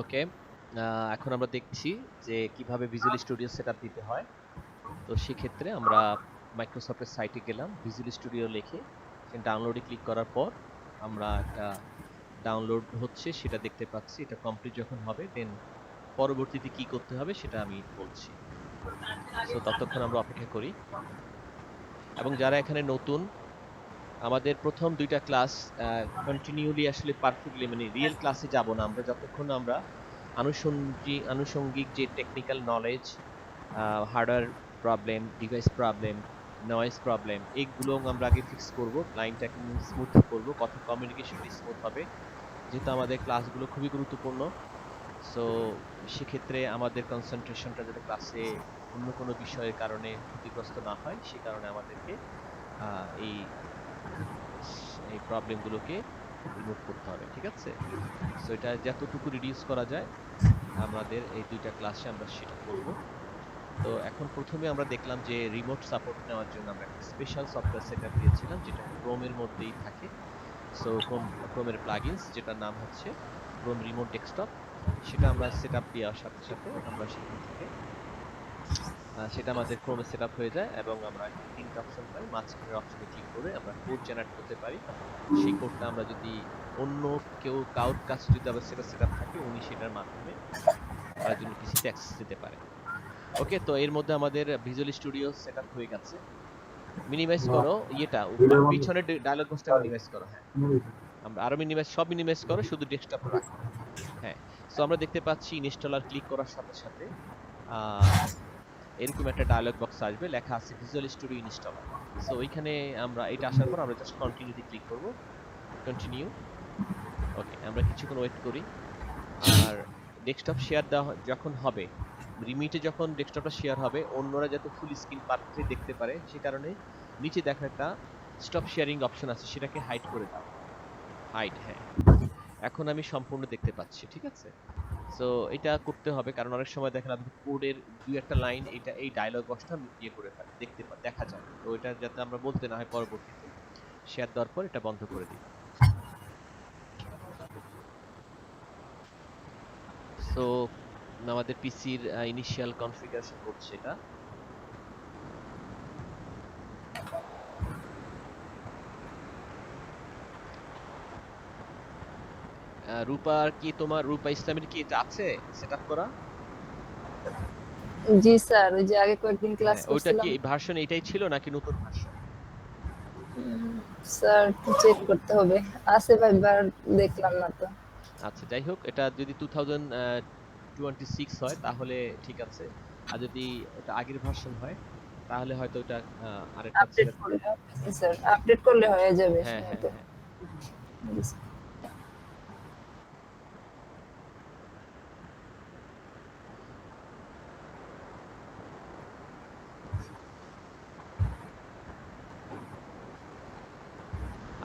ওকে, এখন আমরা দেখছি যে কিভাবে ভিজুয়াল স্টুডিও সেটআপ দিতে হয়। তো সেক্ষেত্রে আমরা মাইক্রোসফটের সাইটে গেলাম, ভিজুয়াল স্টুডিও লিখে ডাউনলোডে ক্লিক করার পর আমরা একটা ডাউনলোড হচ্ছে সেটা দেখতে পাচ্ছি। এটা কমপ্লিট যখন হবে দেন পরবর্তীতে কি করতে হবে সেটা আমি বলছি। সো ততক্ষণ আমরা অপেক্ষা করি। এবং যারা এখানে নতুন, আমাদের প্রথম দুইটা ক্লাস কন্টিনিউলি আসলে পারফেক্টলি মানে রিয়েল ক্লাসে যাব না আমরা যতক্ষণ আমরা আনুষঙ্গিক যে technical knowledge, hardware problem, device problem, noise problem, এইগুলো আমরা আগে ফিক্স করব, লাইনটাকে স্মুথ করব, কথা কমিউনিকেশনটা স্মুথ হবে। যেহেতু আমাদের ক্লাসগুলো খুবই গুরুত্বপূর্ণ, সো সেক্ষেত্রে আমাদের কনসেন্ট্রেশনটা যাতে ক্লাসে অন্য কোনো বিষয়ের কারণে ক্ষতিগ্রস্ত না হয় সে কারণে আমাদেরকে এই এই প্রবলেমগুলোকে রিমুভ করতে হবে, ঠিক আছে? সো এটা যতটুকু রিডিউস করা যায় আমাদের এই দুইটা ক্লাসে আমরা সেটা করব। তো এখন প্রথমে আমরা দেখলাম যে রিমোট সাপোর্ট নেওয়ার জন্য আমরা একটা স্পেশাল সফটওয়্যার সেটআপ দিয়েছিলাম যেটা ক্রোমের মধ্যেই থাকে। সো ক্রোমের প্লাগইনস যেটার নাম হচ্ছে ক্রোম রিমোট ডেস্কটপ, সেটা আমরা সেটআপ দেওয়ার সাথে সাথে আমরা সেখান থেকে সেটা আমাদের ক্রোমে সেটআপ হয়ে যায় এবং আমরা এখানে তিনটা অপশন পাই। মাঝখানের অপশনে ক্লিক করে আমরা কোড জেনারেট করতে পারি। সেই কোডটা আমরা যদি অন্য কারোর কাছে যদি আবার সেটা সেটআপ থাকে উনি সেটার মাধ্যমে আরেকজনের পিসিতে অ্যাক্সেস দিতে পারে। ওকে, তো এর মধ্যে আমাদের ভিজুয়াল স্টুডিও সেটআপ হয়ে গেছে। মিনিমাইজ করো ইয়েটা পিছনের ডায়লগ বক্সটা মিনিমাইজ করো। হ্যাঁ, আমরা আরো সব মিনিমাইজ করো, শুধু ডেস্কটপ রাখো। হ্যাঁ, সো আমরা দেখতে পাচ্ছি ইনস্টলার ক্লিক করার সাথে সাথে এরকম একটা ডায়লগ বক্স আসবে, লেখা আছে ভিজুয়াল স্টুডিও ইনস্টলার। সো ওইখানে আমরা এটা আসার পর আমরা জাস্ট কন্টিনিউতে ক্লিক করব, কন্টিনিউ। ওকে, আমরা কিছুক্ষণ ওয়েট করি। আর ডেস্কটপ শেয়ার দেওয়া যখন হবে, রিমিটে যখন ডেস্কটপটা শেয়ার হবে অন্যরা যাতে ফুল স্ক্রিন পারফেক্টলি দেখতে পারে সে কারণে নিচে দেখা একটা স্টপ শেয়ারিং অপশন আছে, সেটাকে হাইড করে দাও। হাইড, হ্যাঁ, এখন আমি সম্পূর্ণ দেখতে পাচ্ছি, ঠিক আছে? সো এটা করতে হবে কারণ অনেক সময় দেখেন আপনি কোডের দুই একটা লাইন এটা এই ডায়লগ বক্সটা ইয়ে করে ফেলে, দেখা যায়। তো এটা যাতে আমরা বলতে না হয় পরবর্তীতে শেয়ার দেওয়ার পর এটা বন্ধ করে দিই। সো আমাদের পিসির ইনিশিয়াল কনফিগারেশন করছে এটা। রূপা ইসলামের কি এটা আছে সেটআপ করা? জি স্যার, ওই যে আগে কয়েকদিন ক্লাস হ্যাঁ, ওইটা কি করছিলাম। ভার্সন এটাই ছিল নাকি নতুন ভার্সন? স্যার চেক করতে হবে, আছে বা একবার দেখলাম না তো। আচ্ছা, যাই হোক, এটা যদি 2026 হয় তাহলে ঠিক আছে। আর যদি এটা আগের ভার্সন হয় তাহলে হয়তো এটা আরেকটা আপডেট ছেড়ে। করলে হবে স্যার, আপডেট করলে হয়ে যাবে হ্যাঁ, হ্যাঁ, হয়তো। হ্যাঁ। জি স্যার।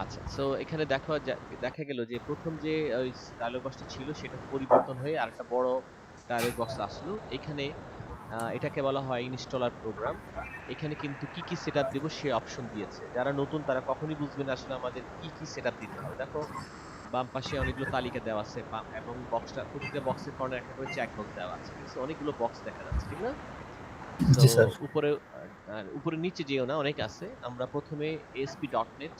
আচ্ছা, সো এখানে দেখা গেল যে প্রথম যে ওই ডায়লগ বক্সটা ছিল সেটা পরিবর্তন হয়ে আরেকটা বড় ডায়লগ বক্স আসলো। এখানে এটাকে বলা হয় ইনস্টলার প্রোগ্রাম। এখানে কিন্তু কি কি সেটআপ দেব সে অপশন দিয়েছে। যারা নতুন তারা কখনোই বুঝবে না আসলে আমাদের কি কি সেটআপ দিতে হবে। দেখো বাম পাশে অনেকগুলো তালিকা দেওয়া আছে এবং প্রতিটা বক্সের কর্নার একটা করে চেক বক্স দেওয়া আছে, ঠিক আছে? অনেকগুলো বক্স দেখা যাচ্ছে, ঠিক না? সো জি স্যার। উপরে নিচে যেও না, অনেক আছে। আমরা প্রথমে ASP.NET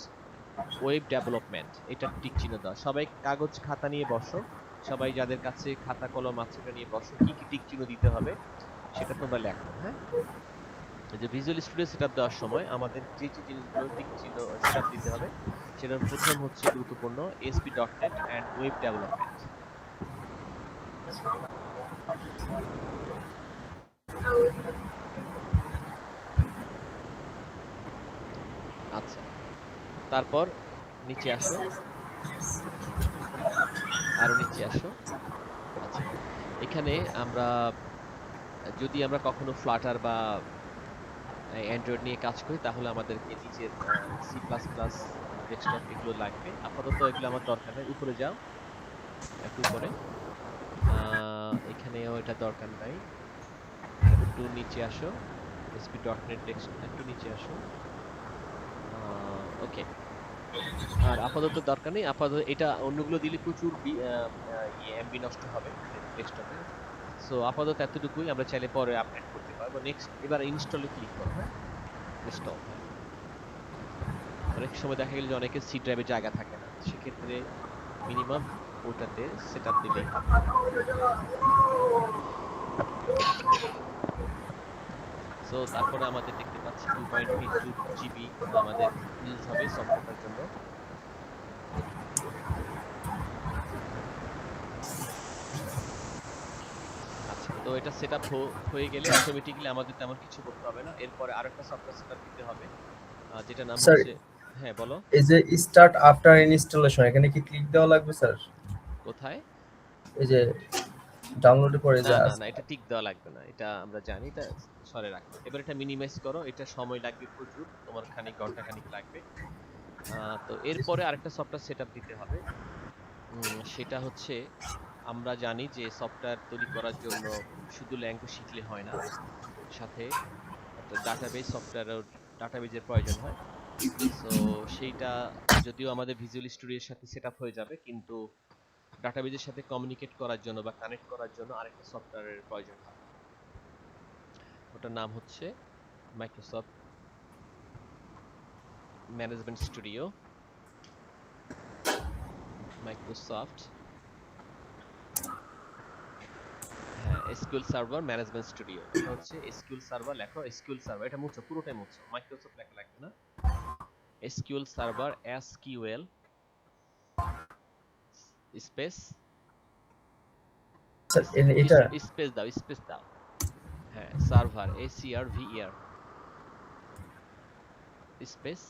ওয়েব ডেভেলপমেন্ট এটা টিক চিহ্ন দাও। সবাই কাগজ খাতা নিয়ে বসো। সবাই যাদের কাছে খাতা কলম আছে এটা নিয়ে বসো। কি কি টিক চিহ্ন দিতে হবে সেটা তোমরা লেখো। হ্যাঁ, এই যে ভিজুয়াল স্টুডিও সেটআপ দেওয়ার সময় আমাদের যে যে জিনিসগুলো টিক চিহ্ন সেটআপ দিতে হবে সেটার প্রথম হচ্ছে গুরুত্বপূর্ণ ASP.NET এন্ড ওয়েব ডেভেলপমেন্ট। আচ্ছা, তারপর নিচে আসো, আরো নিচে আসো। আচ্ছা, এখানে আমরা যদি আমরা কখনো ফ্লাটার বা অ্যান্ড্রয়েড নিয়ে কাজ করি তাহলে আমাদেরকে নিচের C++, ডেস্কটপ এগুলো লাগবে। আপাতত এগুলো আমার দরকার নাই। উপরে যাও, একটু উপরে। এখানেও এটা দরকার নাই। একটু নিচে আসো, ASP.NET ডেস্ক একটু নিচে আসো। ওকে, আর আপাতত দরকার নেই, আপাতত এটা অন্যগুলো দিলে প্রচুর এমবি নষ্ট হবে ডেস্কটপে। সো আপাতত এতটুকুই, আমরা চাইলে পরে আপডেট করতে পারবো। নেক্সট, এবার ইনস্টলে ক্লিক করো। হ্যাঁ, ইনস্টল। হ্যাঁ, অনেক সময় দেখা গেল যে অনেকের সি ড্রাইভে জায়গা থাকে না, সেক্ষেত্রে মিনিমাম ওটাতে সেটআপ দিলেই হবে। সো তারপরে আমাদের দেখতে পাচ্ছি 2.82 জিবি আমাদের ইউজ হবে সফটওয়্যারটার জন্য। আচ্ছা, তো এটা সেটআপ হয়ে গেলে অটোমেটিক্যালি আমাদের তেমন কিছু করতে হবে না। এরপরে আরেকটা সফটওয়্যার সেটআপ দিতে হবে, যেটা নাম স্যার, হচ্ছে, হ্যাঁ বলো। এই যে স্টার্ট আফটার ইনস্টলেশন, এখানে কি ক্লিক দেওয়া লাগবে স্যার? কোথায়? এই যে ডাউনলোডের পরে না যে না আছে। না, এটা টিক দেওয়া লাগবে না, এটা আমরা জানি, এটা সরে রাখো। এবার এটা মিনিমাইজ করো, এটা সময় লাগবে প্রচুর, তোমার খানিক ঘন্টা খানিক লাগবে। তো এরপরে আরেকটা সফটওয়্যার সেটআপ দিতে হবে। সেটা হচ্ছে, আমরা জানি যে সফটওয়্যার তৈরি করার জন্য শুধু ল্যাঙ্গুয়েজ শিখলে হয় না, সাথে একটা ডাটাবেজ সফটওয়্যার, ডাটাবেজের প্রয়োজন হয়। সো সেইটা যদিও আমাদের ভিজুয়াল স্টুডিওর সাথে সেটআপ হয়ে যাবে, কিন্তু ডাটাবেজের সাথে কমিউনিকেট করার জন্য বা কানেক্ট করার জন্য আরেকটা সফটওয়্যারের প্রয়োজন হবে। ওটার নাম হচ্ছে মাইক্রোসফট ম্যানেজমেন্ট স্টুডিও। মাইক্রোসফট, হ্যাঁ, এসকিউএল সার্ভার ম্যানেজমেন্ট স্টুডিও। এটা হচ্ছে এসকিউএল সার্ভার, লেখো এসকিউএল সার্ভার, এটা মুছো, পুরোটাই মুছো, মাইক্রোসফট লেখা লাগবে না। SQL server, SQL space, sir এটা স্পেস দাও, স্পেস দাও। হ্যাঁ, সার্ভার, এসিআরভিইআর স্পেস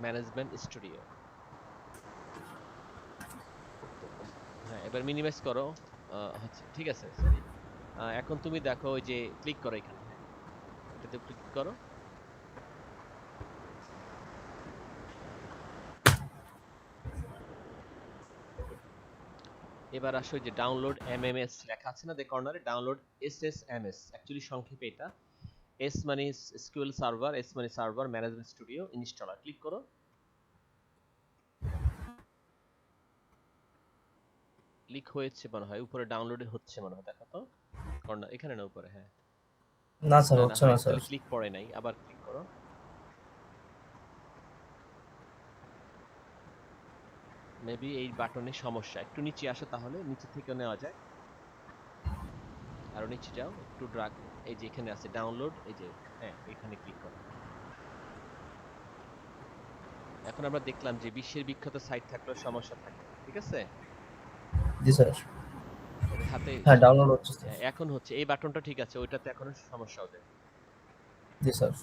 ম্যানেজমেন্ট স্টুডিও। হ্যাঁ, এবার মিনিমাইজ করো। হচ্ছে, ঠিক আছে, সরি। এখন তুমি দেখো, ওই যে ক্লিক করো এখানে, হ্যাঁ, এটাতে ক্লিক করো। এবার আসো, যে ডাউনলোড এমএমএস লেখা আছে না, কর্নারে ডাউনলোড এসএসএমএস, অ্যাকচুয়ালি সংক্ষেপে এটা। এস মানে এসকিউএল সার্ভার, এস মানে server management studio installer, click করো। ক্লিক হয়েছে মনে হয়, উপরে ডাউনলোডে হচ্ছে মনে হয়, দেখো তো কর্নার, এখানে না উপরে, হ্যাঁ। না স্যার, না না, হচ্ছে না হয়নি, স্যার। তাহলে ক্লিক পড়ে নাই, আবার ক্লিক করো। মেবি এই বাটনে সমস্যা, একটু নিচে আসো, তাহলে নিচে থেকে নেওয়া যায়। আরো নিচে যাও, একটু ড্রাগ, এই যে এখানে আছে ডাউনলোড, এই যে, হ্যাঁ, এখানে ক্লিক করো। এখন আমরা দেখলাম যে বিশ্বের বিখ্যাত সাইট থাকলেও সমস্যা থাকে, ঠিক আছে। জি স্যার। ওদের হাতে হ্যাঁ, ডাউনলোড হচ্ছে স্যার। এখন হচ্ছে, এই বাটনটা ঠিক আছে, ওইটাতে এখনো সমস্যা ওদের। জি স্যার।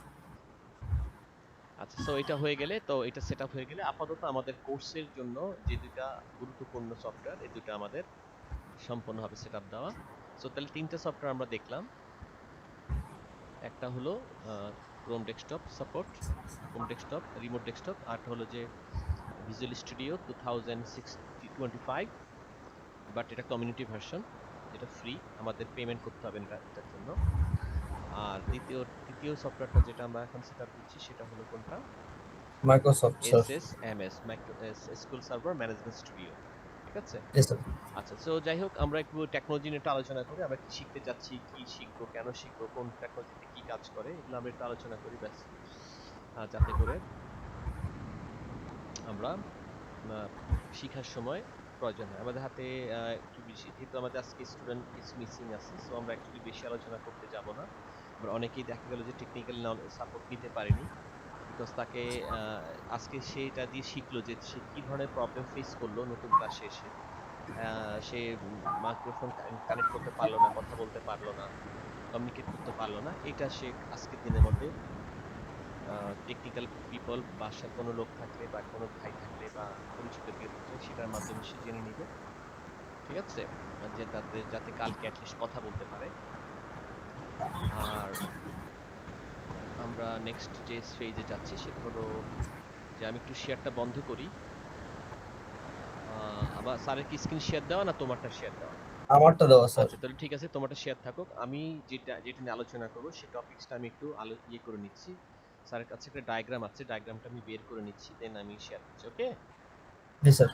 আচ্ছা, সো এটা হয়ে গেলে, তো এটা সেটআপ হয়ে গেলে, আপাতত আমাদের কোর্সের জন্য যে দুইটা গুরুত্বপূর্ণ সফটওয়্যার, এই দুটো আমাদের সম্পূর্ণভাবে সেটআপ দেওয়া। সো তাহলে তিনটা সফটওয়্যার আমরা দেখলাম। একটা হলো Chrome desktop support, Chrome desktop, remote desktop, আর হলো যে ভিজুয়াল স্টুডিও 2025, বাট এটা কমিউনিটি ভার্সন, যেটা ফ্রি, আমাদের পেমেন্ট করতে হবে এটার জন্য। আর তৃতীয় সফটওয়্যারটা যেটা আমরা এখন সেটআপ দিচ্ছি, সেটা হলো কোনটা? Microsoft sir. SSMS, micro SQL server management studio, ঠিক আছে। জি স্যার। আচ্ছা, সো যাই হোক, আমরা একটু টেকনোলজি নিয়ে একটু আলোচনা করি, আমরা কি শিখতে যাচ্ছি, কি শিখবো, কেন শিখবো, কোন টেকনোলজিতে কি কাজ করে, এগুলো আমরা একটু আলোচনা করি, ব্যাস। যাতে করে আমরা শিখার সময় প্রয়োজন হয়। আমাদের হাতে একটু বেশি, যেহেতু আমাদের আজকে স্টুডেন্ট কিছু মিসিং আছে, সো আমরা অ্যাকচুয়ালি বেশি আলোচনা করতে যাব না। আবার অনেকেই দেখা গেল যে টেকনিক্যাল সাপোর্ট নিতে পারেনি, বিকজ তাকে আজকে সেটা দিয়ে শিখলো যে সে কি ধরনের প্রবলেম ফেস করলো নতুন ক্লাসে এসে। সে মাইক্রোফোন কানেক্ট করতে পারলো না, কথা বলতে পারলো না, কমিউনিকেট করতে পারলো না, এটা সে আজকের দিনের মধ্যে টেকনিক্যাল পিপল, বাসার কোনো লোক থাকলে বা কোনো ভাই থাকলে বা পরিচিত কেউ থাকলে, সেটার মাধ্যমে সে জেনে নিবে, ঠিক আছে। যে তাতে, যাতে কালকে অ্যাটলিস্ট কথা বলতে পারে। আর আমরা নেক্সট যে ফেজে যাচ্ছি, সেটা হলো যে আমি একটু শেয়ারটা বন্ধ করি। আবার স্যারের কি স্ক্রিন শেয়ার দেওয়া, না তোমারটা শেয়ার দেওয়া? আমারটা দেওয়া স্যার। আচ্ছা, তাহলে ঠিক আছে, তোমারটা শেয়ার থাকুক। আমি যেটা যেটা নিয়ে আলোচনা করবো, সেই টপিকসটা আমি একটু ইয়ে করে নিচ্ছি, স্যারের কাছে একটা ডায়াগ্রাম আছে, ডায়াগ্রামটা আমি বের করে নিচ্ছি, দেন আমি শেয়ার করছি। ওকে? জি স্যার।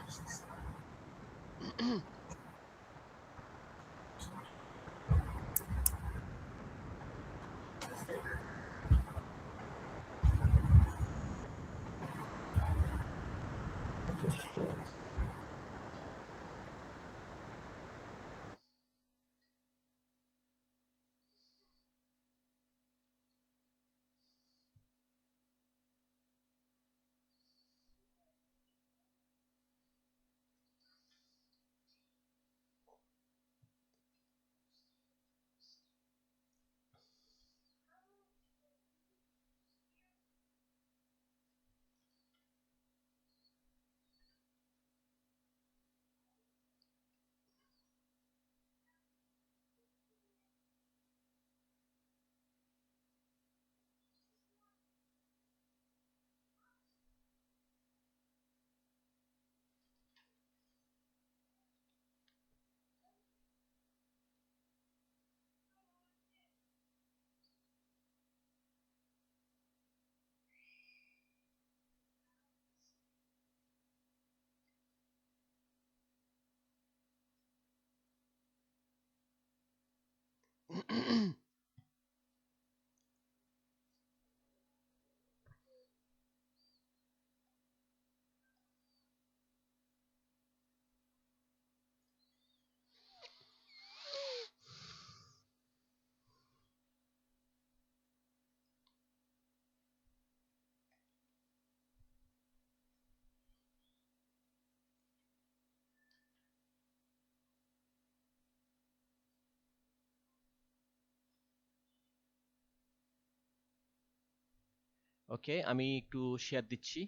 ওকে, আমি একটু শেয়ার দিচ্ছি।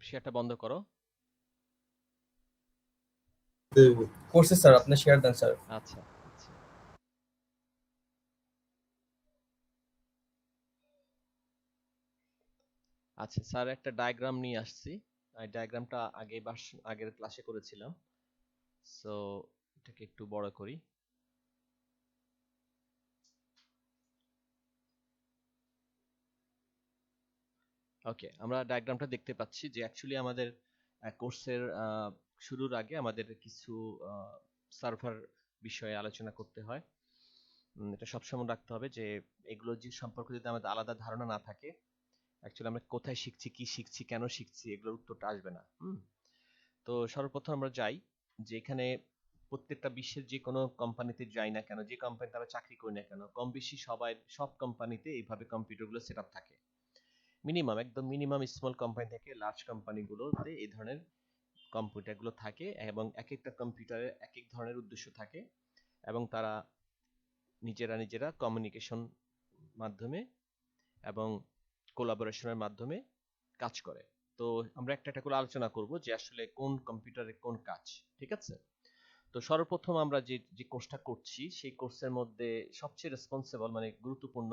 শেয়ারটা বন্ধ করো। করছে স্যার, আপনি শেয়ার দেন স্যার। আচ্ছা আচ্ছা আচ্ছা, স্যার একটা ডায়াগ্রাম নিয়ে আসছি। এই ডায়াগ্রামটা আগের ক্লাসে করেছিলাম। সো এটাকে একটু বড় করি। ওকে, আমরা ডায়াগ্রামটা দেখতে পাচ্ছি যে অ্যাকচুয়ালি আমাদের কোর্সের শুরুর আগে আমাদের কিছু সার্ভার বিষয়ে আলোচনা করতে হয়। এটা সবসময় রাখতে হবে যে এগুলো যে সম্পর্কে যদি আমাদের আলাদা ধারণা না থাকে, অ্যাকচুয়ালি আমরা কোথায় শিখছি, কি শিখছি, কেন শিখছি, এগুলোর উত্তরটা আসবে না। তো সর্বপ্রথম আমরা যাই যে এখানে প্রত্যেকটা বিশ্বের যে কোনো কোম্পানিতে যাই না কেন, যে কোম্পানিতে আমরা চাকরি করি না কেন, কম বেশি সব কোম্পানিতে এইভাবে কম্পিউটারগুলো সেট আপ থাকে। মিনিমাম, একদম মিনিমাম স্মল কোম্পানি থেকে লার্জ কোম্পানিগুলোতে এই ধরনের কম্পিউটারগুলো থাকে, এবং এক একটা কম্পিউটারের এক এক ধরনের উদ্দেশ্য থাকে, এবং তারা নিজেরা নিজেরা কমিউনিকেশন মাধ্যমে এবং কোলাবোরেশনের মাধ্যমে কাজ করে। তো আমরা একটা একটা করে আলোচনা করব যে আসলে কোন কম্পিউটারে কোন কাজ। ঠিক আছে? তো সর্বপ্রথম আমরা যে যে কোর্সটা করছি সেই কোর্সের মধ্যে সবচেয়ে রেসপন্সিবল মানে গুরুত্বপূর্ণ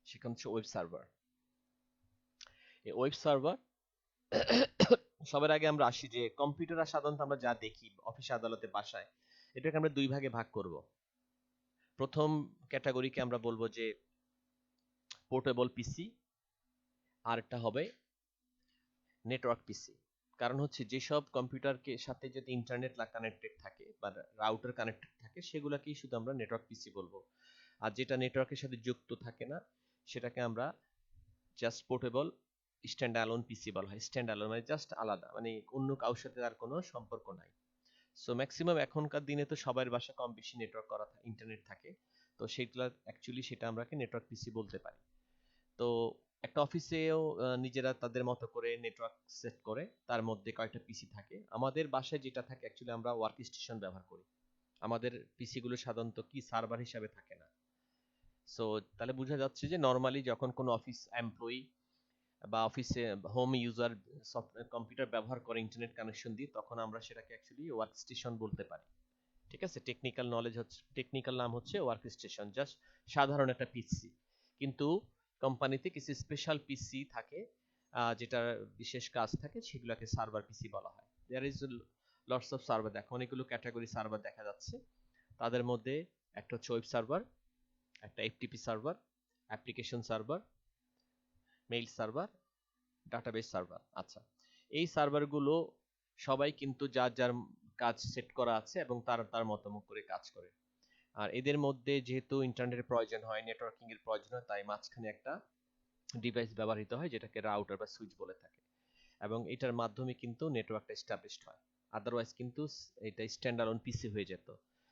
সেখানে হচ্ছে ওয়েব সার্ভার। এই ওয়েব সার্ভার সবার আগে আমরা আসি যে কম্পিউটার সাধারণত আমরা যা দেখি অফিসে, আদালতে, বাসায়, এটাকে আমরা দুই ভাগে ভাগ করব। প্রথম ক্যাটাগরিকে আমরা বলবো যে পোর্টেবল পিসি, আর একটা হবে নেটওয়ার্ক পিসি। কারণ হচ্ছে যেসব কম্পিউটারকে সাথে যদি ইন্টারনেট কানেক্টেড থাকে বা রাউটার কানেক্টেড থাকে সেগুলোকেই শুধু আমরা নেটওয়ার্ক পিসি বলবো। আর যেটা নেটওয়ার্কের সাথে যুক্ত থাকে না সেটাকে আমরা জাস্ট পোর্টেবল স্ট্যান্ড অ্যালোন পিসি বলা হয়। স্ট্যান্ড অ্যালোন মানে জাস্ট আলাদা, মানে অন্য কারোর সাথে তার কোনো সম্পর্ক নাই। সো ম্যাক্সিমাম এখনকার দিনে তো সবার বাসা কম বেশি নেটওয়ার্ক করা ইন্টারনেট থাকে। তো সেগুলা অ্যাকচুয়ালি সেটা আমরা নেটওয়ার্ক পিসি বলতে পারি। তো একটা অফিসেও নিজেরা তাদের মতো করে নেটওয়ার্ক সেট করে তার মধ্যে কয়েকটা পিসি থাকে। আমাদের বাসায় যেটা থাকে অ্যাকচুয়ালি আমরা ওয়ার্ক স্টেশন ব্যবহার করি। আমাদের পিসি গুলো সাধারণত কি সার্ভার হিসাবে থাকে না। সো তাহলে বোঝা যাচ্ছে যে নর্মালি যখন কোনো অফিস এমপ্লয়ি বা অফিসে হোম ইউজার সফটওয়্যার কম্পিউটার ব্যবহার করে ইন্টারনেট কানেকশন দিয়ে, তখন আমরা সেটাকে অ্যাকচুয়ালি ওয়ার্ক স্টেশন বলতে পারি। ঠিক আছে? টেকনিক্যাল নলেজ হচ্ছে, টেকনিক্যাল নাম হচ্ছে ওয়ার্ক স্টেশন, জাস্ট সাধারণ একটা পিসি। কিন্তু কোম্পানিতে কিছু স্পেশাল পিসি থাকে যেটার বিশেষ কাজ থাকে, সেগুলোকে সার্ভার পিসি বলা হয়। There is lots of server, দেখো অনেকগুলো ক্যাটাগরি সার্ভার দেখা যাচ্ছে। তাদের মধ্যে একটা হচ্ছে ওয়েব সার্ভার, একটা FTP server, application server, mail server, database server. আচ্ছা, এই সার্ভারগুলো সবাই কিন্তু যার যার কাজ সেট করা আছে এবং তার তার মতো করে কাজ করে। আর এদের মধ্যে যেহেতু ইন্টারনেটের প্রয়োজন হয়, নেটওয়ার্কিং এর প্রয়োজন হয়, তাই মাঝখানে একটা ডিভাইস ব্যবহৃত হয় যেটাকে রাউটার বা সুইচ বলে থাকে, এবং এটার মাধ্যমে কিন্তু নেটওয়ার্কটা এস্টাবলিশড হয়। আদারওয়াইজ কিন্তু এটা স্ট্যান্ড অ্যালোন পিসি হয়ে যেত।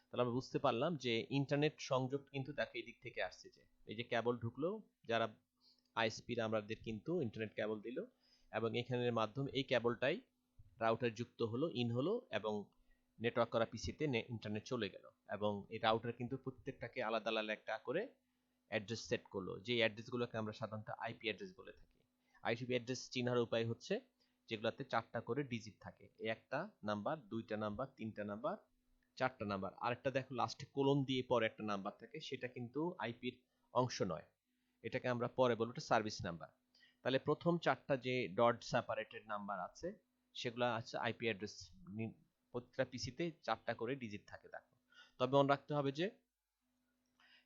তাহলে আমরা বুঝতে পারলাম যে ইন্টারনেট সংযোগ কিন্তু দেখো এই দিক থেকে আসছে, যে এই যে কেবল ঢুকলো, যারা আইএসপিরা আমাদের কিন্তু ইন্টারনেট কেবল দিল, এবং এখানের মাধ্যমে এই কেবলটাই রাউটার যুক্ত হলো, ইন হলো, এবং নেটওয়ার্ক করা পিসিতে ইন্টারনেট চলে গেল। এবং এই রাউটার কিন্তু প্রত্যেকটাকে আলাদা আলাদা একটা করে অ্যাড্রেস সেট করলো, যে অ্যাড্রেসগুলোকে আমরা সাধারণত আইপি অ্যাড্রেস বলে থাকি। আইপি অ্যাড্রেস চিনার উপায় হচ্ছে যেগুলোতে 4টা করে ডিজিট থাকে, একটা নাম্বার, 2টা নাম্বার, 3টা নাম্বার, 4টা নাম্বার, আরেকটা দেখো লাস্টে কোলন দিয়ে পরে একটা নাম্বার থাকে, সেটা কিন্তু আইপির অংশ নয়, এটাকে আমরা পরে বলবো এটা সার্ভিস নাম্বার। তাহলে প্রথম 4টা যে ডট সেপারেটেড নাম্বার আছে সেগুলো আছে আইপি অ্যাড্রেস। প্রত্যেকটা পিসিতে 4টা করে ডিজিট থাকে দেখো। তবে মনে রাখতে হবে যে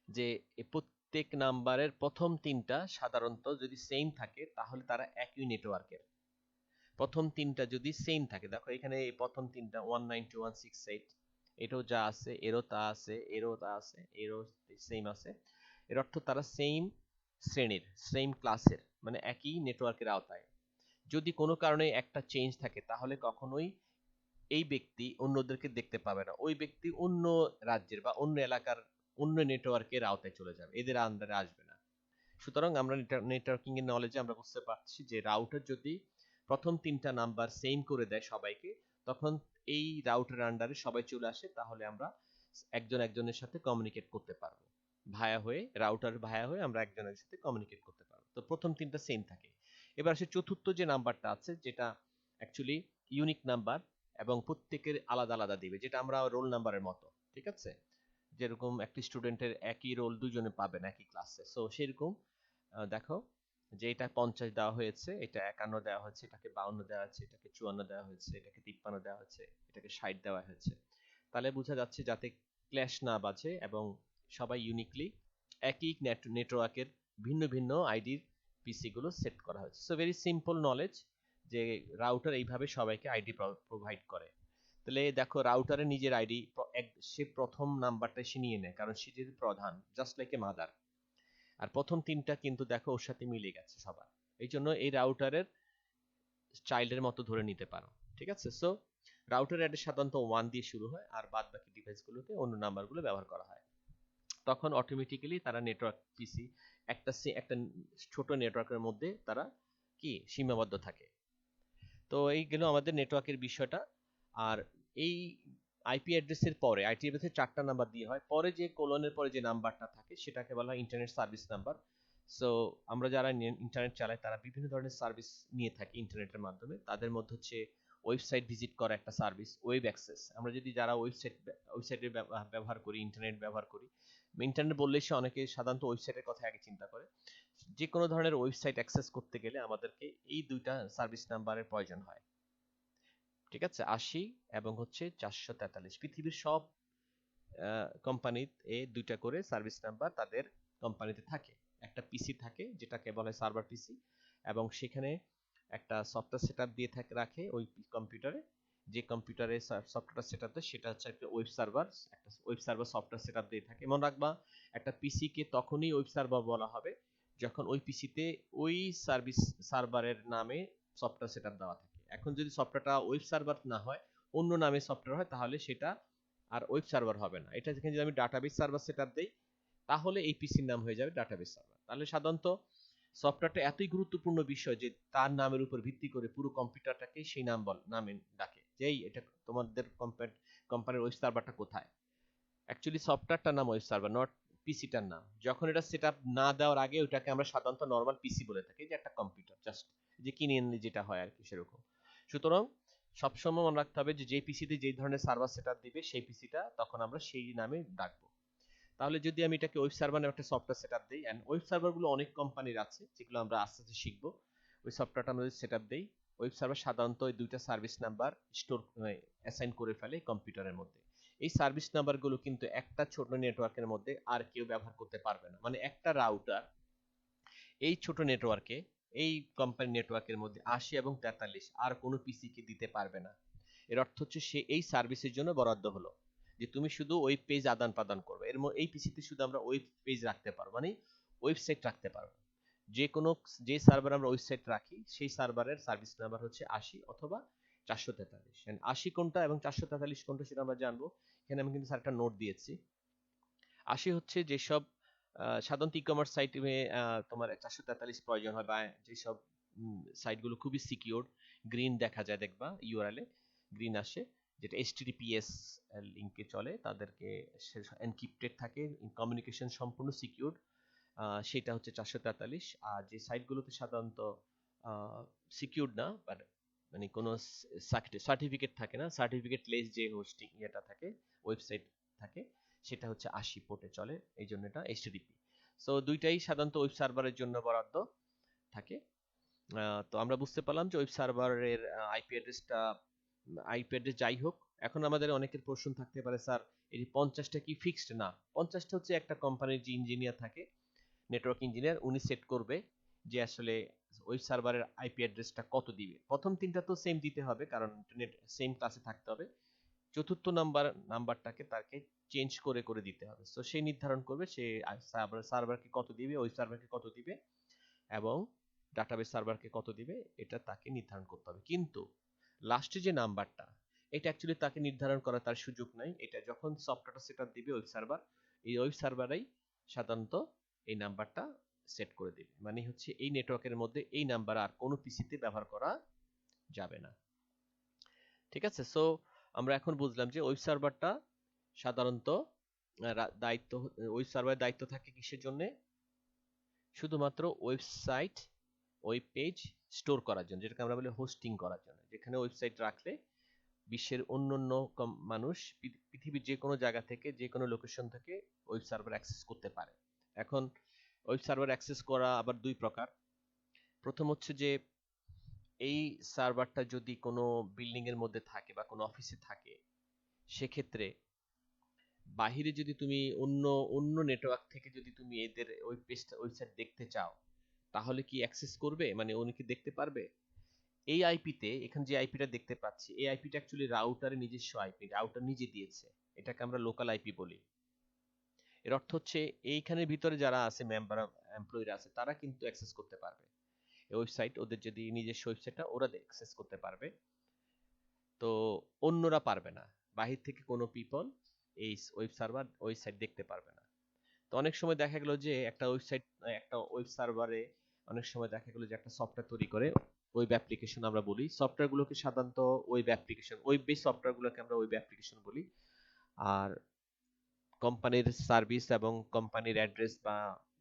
যে এই প্রত্যেক নাম্বারের প্রথম 3টা সাধারণত যদি সেম থাকে তাহলে তারা একই নেটওয়ার্কের। প্রথম 3টা যদি সেম থাকে, দেখো এখানে এই প্রথম 3টা 192.168, এটাও যা আছে এরও তা আছে, এরও তা আছে, এরও সেম আছে, এর অর্থ তারা সেম শ্রেণীর, সেম ক্লাসের, মানে একই নেটওয়ার্কের আওতায়। যদি কোনো কারণে একটা চেঞ্জ থাকে তাহলে কখনোই এই ব্যক্তি অন্যদেরকে দেখতে পাবে না, ওই ব্যক্তি অন্য রাজ্যের বা অন্য এলাকার অন্য নেটওয়ার্কের আওতায় চলে যাবে, এদের আন্ডারে আসবে না। সুতরাং আমরা নেটওয়ার্কিং এর নলেজে আমরা বুঝতে পারছি যে রাউটার যদি প্রথম 3টা নাম্বার সেম করে দেয় সবাইকে, তখন এই রাউটার আন্ডারে সবাই চলে আসে, তাহলে আমরা একজন একজনের সাথে কমিউনিকেট করতে পারবো, ভায়া হয়ে, রাউটার ভায়া হয়ে আমরা একজনের সাথে কমিউনিকেট করতে পারবো। তো প্রথম 3টা সেম থাকে। এবার আসে চতুর্থ যে নাম্বারটা আছে, যেটা অ্যাকচুয়ালি ইউনিক নাম্বার এবং প্রত্যেকের আলাদা আলাদা দিবে, যেটা আমরা রোল নাম্বারের মতো, ঠিক আছে, যেরকম একটি স্টুডেন্টের একই রোল দুজনে পাবেন একই ক্লাসে, সো সেরকম দেখো যে এটা 50 দেওয়া হয়েছে, এটা 51 দেওয়া হয়েছে, এটাকে 52 দেওয়া হয়েছে, এটাকে 54 দেওয়া হয়েছে, এটাকে 53 দেওয়া হয়েছে, এটাকে 60 দেওয়া হয়েছে। তাহলে বোঝা যাচ্ছে যাতে ক্ল্যাশ না বাজে এবং সবাই ইউনিকলি একই নেটওয়ার্কের ভিন্ন ভিন্ন আইডির পিসি গুলো সেট করা হয়েছে। সো ভেরি সিম্পল নলেজ যে রাউটার এইভাবে সবাইকে আইডি প্রোভাইড করে। তাহলে দেখো রাউটারের নিজের আইডি সে প্রথম নাম্বারটা সে নিয়ে নেয়, কারণ সে যেহেতু প্রধান, জাস্ট লাইক এ মাদার। আর প্রথম 3টা কিন্তু দেখো ওর সাথে মিলে গেছে সবার, এই জন্য এই রাউটারের চাইল্ডের মতো ধরে নিতে পারো, ঠিক আছে। সো রাউটার অ্যাড্রেস সাধারণত 1 দিয়ে শুরু হয়, আর বাদ বাকি ডিভাইসগুলোতে অন্য নাম্বারগুলো ব্যবহার করা হয়। তখন অটোমেটিক্যালি তারা নেটওয়ার্ক পিসি একটা ছোট নেটওয়ার্কের মধ্যে তারা কি সীমাবদ্ধ থাকে। তো এই গেল আমাদের নেটওয়ার্কের বিষয়টা। আর এই আইপি অ্যাড্রেসের পরে আইপি অ্যাড্রেসের 4টা নাম্বার দিয়ে হয়, পরে যে কোলনের পরে যে নাম্বারটা থাকে সেটাকে বলা হয় ইন্টারনেট সার্ভিস নাম্বার। সো আমরা যারা ইন্টারনেট চালাই তারা বিভিন্ন ধরনের সার্ভিস নিয়ে থাকি ইন্টারনেটের মাধ্যমে, তাদের মধ্যে হচ্ছে ওয়েবসাইট ভিজিট করা একটা সার্ভিস, ওয়েব অ্যাক্সেস। আমরা যদি যারা ওয়েবসাইটের ব্যবহার করি, ইন্টারনেট ব্যবহার করি, ইন্টারনেট বললে সে অনেকে সাধারণত ওয়েবসাইটের কথা আগে চিন্তা করে। যে কোনো ধরনের ওয়েবসাইট অ্যাক্সেস করতে গেলে আমাদেরকে এই দুইটা সার্ভিস নাম্বারের প্রয়োজন হয়, ঠিক আছে, 80 এবং হচ্ছে 443। পৃথিবীর সব কোম্পানিতে এই দুইটা করে সার্ভিস নাম্বার তাদের কোম্পানিতে থাকে। একটা পিসি থাকে যেটাকে বলে সার্ভার পিসি, এবং সেখানে একটা সফটওয়্যার সেটআপ দিয়ে রাখে ওই কম্পিউটারে, যে কম্পিউটারে সফটওয়্যার সেটআপ দেয় সেটা হচ্ছে একটা ওয়েব সার্ভার, একটা ওয়েব সার্ভার সফটওয়্যার সেটআপ দিয়ে থাকে। মনে রাখবা একটা পিসি কে তখনই ওয়েব সার্ভার বলা হবে যখন ওই পিসিতে ওই সার্ভিস সার্ভারের নামে সফটওয়্যার সেটআপ দেওয়া থাকে। এখন যদি সফটওয়্যারটা ওয়েব সার্ভার না হয়, অন্য নামে সফটওয়্যার হয়, তাহলে সেটা আর ওয়েব সার্ভার হবে না। এটা যেখানে যদি আমি ডাটাবেস সার্ভার সেটআপ দেই তাহলে এই পিসির নাম হয়ে যাবে ডাটাবেস সার্ভার। তাহলে সাধারণত সফটওয়্যারটা এতই গুরুত্বপূর্ণ বিষয় যে তার নামের উপর ভিত্তি করে পুরো কম্পিউটারটাকে সেই নামে ডাকে, যেই এটা তোমাদের কোম্পানির ওয়েব সার্ভারটা কোথায়, অ্যাকচুয়ালি সফটওয়্যারটার নাম ওয়েব সার্ভার, নট পিসিটার নাম। যখন এটা সেটআপ না দেওয়ার আগে ওটাকে আমরা সাধারণত নরমাল পিসি বলে থাকি, যে একটা কম্পিউটার জাস্ট যে কিনে আনলে যেটা হয় আর কি সেরকম। সুতরাং সবসময় মনে রাখতে হবে যে যে পিসিতে যেই ধরনের সার্ভার সেটআপ দিবে সেই পিসিটা তখন আমরা সেই নামে ডাকবো। তাহলে যদি আমি এটাকে ওয়েব সার্ভার নামে একটা সফটওয়্যার সেটআপ দেই, এন্ড ওয়েব সার্ভারগুলো অনেক কোম্পানির আছে যেগুলো আমরা আস্তে আস্তে শিখবো, ওই সফটওয়্যারটা আমরা যদি সেটআপ দেই, ওয়েব সার্ভার সাধারণত ওই দুইটা সার্ভিস নাম্বার স্টোর অ্যাসাইন করে ফেলে কম্পিউটারের মধ্যে। এই সার্ভিস নাম্বারগুলো কিন্তু একটা ছোট নেটওয়ার্কের মধ্যে আর কেউ ব্যবহার করতে পারবে না। মানে একটা রাউটার এই ছোট নেটওয়ার্কে, এই কোম্পানি নেটওয়ার্কের মধ্যে 80 এবং 43 আর কোনো পিসি কে দিতে পারবে না। এর অর্থ হচ্ছে সে এই সার্ভিসের জন্য বরাদ্দ হলো, যে তুমি শুধু ওয়েব পেজ আদান প্রদান করবে। এই পিসিতে শুধু আমরা ওয়েব পেজ রাখতে পারবো, মানে ওয়েবসাইট রাখতে পারবো। যে সার্ভার আমরা ওয়েবসাইট রাখি সেই সার্ভারের সার্ভিস নাম্বার হচ্ছে 80 অথবা 443। 80 কোনটা এবং 443 কোনটা সেটা আমরা জানবো। এখানে আমি কিন্তু স্যার একটা নোট দিয়েছি। 80 হচ্ছে যেসব সাধারণত ই কমার্স সাইটে তোমার 443 প্রয়োজন হয়, বা যেসব সাইটগুলো খুবই সিকিউর, গ্রিন দেখা যায়, দেখবা ইউআরএল এ গ্রিন আসে, যেটা এইচটিটিপিএস লিংকে চলে, তাদেরকে এনক্রিপ্টেড থাকে, কমিউনিকেশন সম্পূর্ণ সিকিউর, সেটা হচ্ছে 443। আর যে সাইটগুলোতে সাধারণত সিকিউর না, বাট মানে কোনো সার্টিফিকেট থাকে না, সার্টিফিকেট লেস যে হোস্টিং এটা থাকে, ওয়েবসাইট থাকে, সেটা হচ্ছে 80 পোর্টে চলে, এই জন্য এটা এইচটিটিপি। সো দুইটাই সাধারণত ওয়েব সার্ভারের জন্য বরাদ্দ থাকে। তো আমরা বুঝতে পারলাম যে ওয়েব সার্ভারের আইপি অ্যাড্রেস যাই হোক। এখন আমাদের অনেকের প্রশ্ন থাকতে পারে, স্যার এই 50টা কি ফিক্সড? না, 50টা হচ্ছে একটা কোম্পানির যে ইঞ্জিনিয়ার থাকে, নেটওয়ার্ক ইঞ্জিনিয়ার, উনি সেট করবে যে আসলে ওয়েব সার্ভারের আইপি অ্যাড্রেসটা কত দিবে। প্রথম তিনটা তো সেম দিতে হবে, কারণ ইন্টারনেট সেম ক্লাসে থাকতে হবে। চতুর্থ নাম্বারটাকে তাকে চেঞ্জ করে করে দিতে হবে। সো সে নির্ধারণ করবে সে সার্ভারকে কত দিবে, ওয়েব সার্ভারকে কত দিবে এবং ডাটাবেস সার্ভারকে কত দিবে, এটা তাকে নির্ধারণ করতে হবে। কিন্তু লাস্টে যে নাম্বারটা, এটা অ্যাকচুয়ালি তাকে নির্ধারণ করার তার সুযোগ নাই। এটা যখন সফটওয়্যারটা সেট দিবে ওয়েব সার্ভার, এই ওয়েব সার্ভারেই সাধারণত এই নাম্বারটা সেট করে দিবে। মানে হচ্ছে এই নেটওয়ার্কের মধ্যে এই নাম্বার আর কোনো পিসিতে ব্যবহার করা যাবে না। ঠিক আছে? সো আমরা এখন বুঝলাম যে ওয়েব সার্ভারটা সাধারণত ওয়েব সার্ভারের দায়িত্ব থাকে কিসের জন্য? শুধুমাত্র ওয়েবসাইট, ওয়েব পেজ স্টোর করার জন্য, যেটাকে আমরা বলি হোস্টিং করার জন্য। যেখানে ওয়েবসাইট রাখলে বিশ্বের অন্যান্য মানুষ পৃথিবীর যে কোনো জায়গা থেকে, যে কোনো লোকেশন থেকে ওয়েব সার্ভার অ্যাক্সেস করতে পারে। এখন ওয়েব সার্ভার অ্যাক্সেস করা আবার দুই প্রকার। প্রথম হচ্ছে যে এই সার্ভারটা যদি কোনো বিল্ডিং এর মধ্যে থাকে বা কোনো অফিসে থাকে, সেক্ষেত্রে বাহিরে যদি তুমি অন্য অন্য নেটওয়ার্ক থেকে যদি তুমি এদের ওয়েবসাইট দেখতে চাও, তাহলে কি অ্যাক্সেস করবে? মানে উনি কি দেখতে পারবে? এই আইপিতে, এখানে যে আইপিটা দেখতে পাচ্ছি, এই আইপিটা অ্যাকচুয়ালি রাউটারের নিজস্ব আইপি, রাউটার নিজে দিয়েছে। এটাকে আমরা লোকাল আইপি বলি। এর অর্থ হচ্ছে এইখানের ভিতরে যারা আছে, মেম্বার এমপ্লয়িরা আছে, তারা কিন্তু অ্যাক্সেস করতে পারবে এই ওয়েবসাইট। ওদের যদি নিজস্ব ওয়েবসাইটটা ওরা অ্যাক্সেস করতে পারবে, তো অন্যরা পারবে না। বাহির থেকে কোনো পিপল এই ওয়েবসাইট দেখতে পারবে না। তো অনেক সময় দেখা গেল যে একটা ওয়েব সার্ভারে অনেক সময় দেখা গেল যে একটা সফটওয়্যার তৈরি করে, ওয়েব অ্যাপ্লিকেশন আমরা বলি। সফটওয়্যারগুলোকে সাধারণত ওয়েব বেস সফটওয়্যারগুলোকে আমরা ওয়েব অ্যাপ্লিকেশন বলি। আর কোম্পানির সার্ভিস এবং কোম্পানির অ্যাড্রেস বা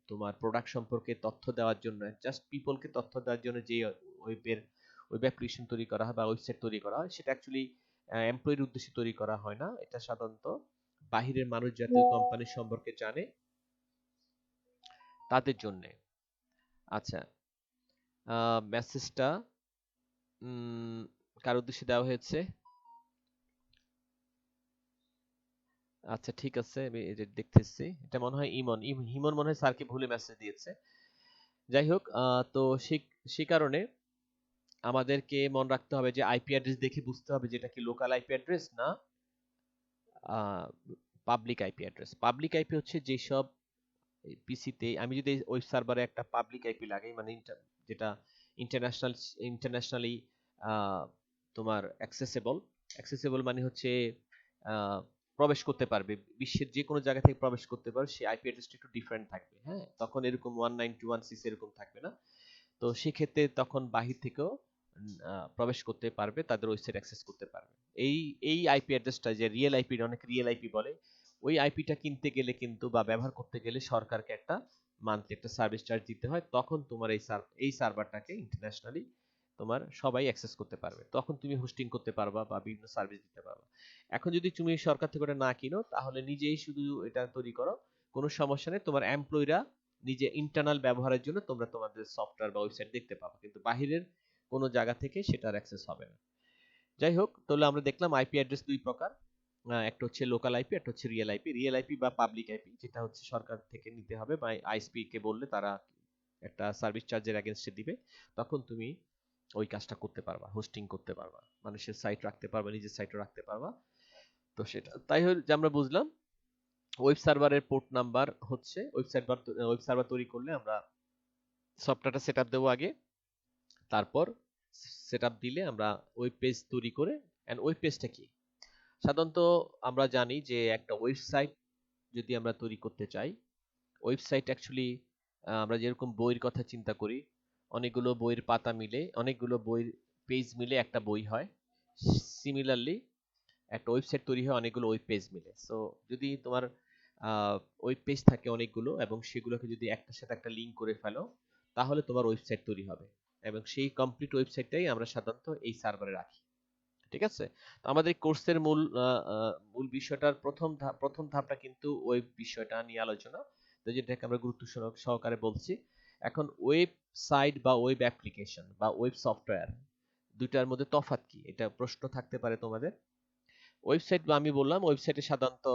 তোমার প্রোডাক্ট সম্পর্কে তথ্য দেওয়ার জন্য, জাস্ট পিপলকে তথ্য দেওয়ার জন্য যে ওয়েব অ্যাপ্লিকেশন তৈরি করা হয় বা ওয়েবসাইট তৈরি করা হয়, সেটা অ্যাকচুয়ালি এমপ্লয়ির উদ্দেশ্যে তৈরি করা হয় না। এটা সাধারণত বাহিরের মানুষ যাতে কোম্পানির সম্পর্কে জানে তাদের জন্য। আচ্ছা, মেসেজটা কার উদ্দেশ্যে দেওয়া হয়েছে? আচ্ছা ঠিক আছে, আমি এই যে দেখতেছি, এটা মনে হয় হিমন মনে হয় স্যারকে ভুলে মেসেজ দিয়েছে। যাই হোক, তো সেই কারণে আমাদেরকে মনে রাখতে হবে যে আইপি অ্যাড্রেস দেখে বুঝতে হবে যে এটা কি লোকাল আইপি অ্যাড্রেস না public IP address. Public IP হচ্ছে যেসব পিসিতে, আমি যদি ওয়েব সার্ভারে একটা পাবলিক আইপি লাগাই, মানে যেটা ইন্টারন্যাশনালি তোমার অ্যাক্সেসেবল মানে হচ্ছে আহ, প্রবেশ করতে পারবে, বিশ্বের যে কোনো জায়গা থেকে প্রবেশ করতে পারবে, সেই আইপি অ্যাড্রেসটা একটু ডিফারেন্ট থাকবে। হ্যাঁ, তখন এরকম 192.168 এরকম থাকবে না। তো সেক্ষেত্রে তখন বাহির থেকেও প্রবেশ করতে পারবে, তাদের ওয়েবসাইট অ্যাক্সেস করতে পারবে। এই এই আইপি অ্যাড্রেসটা যে রিয়েল আইপি, অনেক রিয়েল আইপি বলে, ওই আইপিটা কিনতে গেলে কিন্তু বা ব্যবহার করতে গেলে সরকারকে একটা মান্থলি একটা সার্ভিস চার্জ দিতে হয়। তখন তোমার এই সার্ভারটাকে ইন্টারন্যাশনালি তোমার সবাই অ্যাক্সেস করতে পারবে, তখন তুমি হোস্টিং করতে পারবা বা বিভিন্ন সার্ভিস দিতে পারবা। এখন যদি তুমি সরকার থেকে ওটা না কিনো, তাহলে নিজেই শুধু এটা তৈরি করো, কোনো সমস্যা নেই। তোমার এমপ্লয়িরা নিজে ইন্টারনাল ব্যবহারের জন্য তোমরা তোমাদের সফটওয়্যার বা ওয়েবসাইট দেখতে পাবো, কিন্তু বাহিরের কোনো জায়গা থেকে সেটার অ্যাক্সেস হবে না। যাই হোক, তাহলে আমরা দেখলাম আইপি অ্যাড্রেস দুই প্রকার। একটা হচ্ছে লোকাল আইপি, একটা হচ্ছে রিয়েল আইপি। রিয়েল আইপি বা পাবলিক আইপি যেটা হচ্ছে সরকার থেকে নিতে হবে বা আইএসপি কে বললে তারা একটা সার্ভিস চার্জের এগেনস্টে দিবে, তখন তুমি ওই কাজটা করতে পারবা, হোস্টিং করতে পারবা, মানুষের সাইট রাখতে পারবা, নিজের সাইটও রাখতে পারবা। তো সেটা তাই হল যে আমরা বুঝলাম ওয়েব সার্ভারের পোর্ট নাম্বার হচ্ছে, ওয়েব সার্ভার তৈরি করলে আমরা সফটওয়্যারটা সেটআপ দেবো আগে, তারপর সেটআপ দিলে আমরা ওয়েব পেজ তৈরি করে। এন্ড ওয়েব পেজটা কি? সাধারণত আমরা জানি যে একটা ওয়েবসাইট যদি আমরা তৈরি করতে চাই, ওয়েবসাইট অ্যাকচুয়ালি আমরা যেরকম বইয়ের কথা চিন্তা করি, অনেকগুলো বইয়ের পাতা মিলে, অনেকগুলো বইয়ের পেজ মিলে একটা বই হয়। সিমিলারলি একটা ওয়েবসাইট তৈরি হয় অনেকগুলো ওয়েব পেজ মিলে। সো যদি তোমার ওয়েব পেজ থাকে অনেকগুলো এবং সেগুলোকে যদি একটার সাথে একটা লিঙ্ক করে ফেলো, তাহলে তোমার ওয়েবসাইট তৈরি হবে এবং সেই কমপ্লিট ওয়েবসাইটটাই আমরা সাধারণত এই সার্ভারে রাখি। ঠিক আছে? তো আমাদের কোর্সের মূল বিষয়টার প্রথম ধাপটা কিন্তু ওয়েব বিষয়টা নিয়ে আলোচনা, তো যেটাকে আমরা গুরুত্ব সহকারে বলছি। এখন ওয়েবসাইট বা ওয়েব অ্যাপ্লিকেশন বা ওয়েব সফটওয়্যার দুইটার মধ্যে তফাৎ কি, এটা প্রশ্ন থাকতে পারে তোমাদের। ওয়েবসাইট বা আমি বললাম ওয়েবসাইটে সাধারণত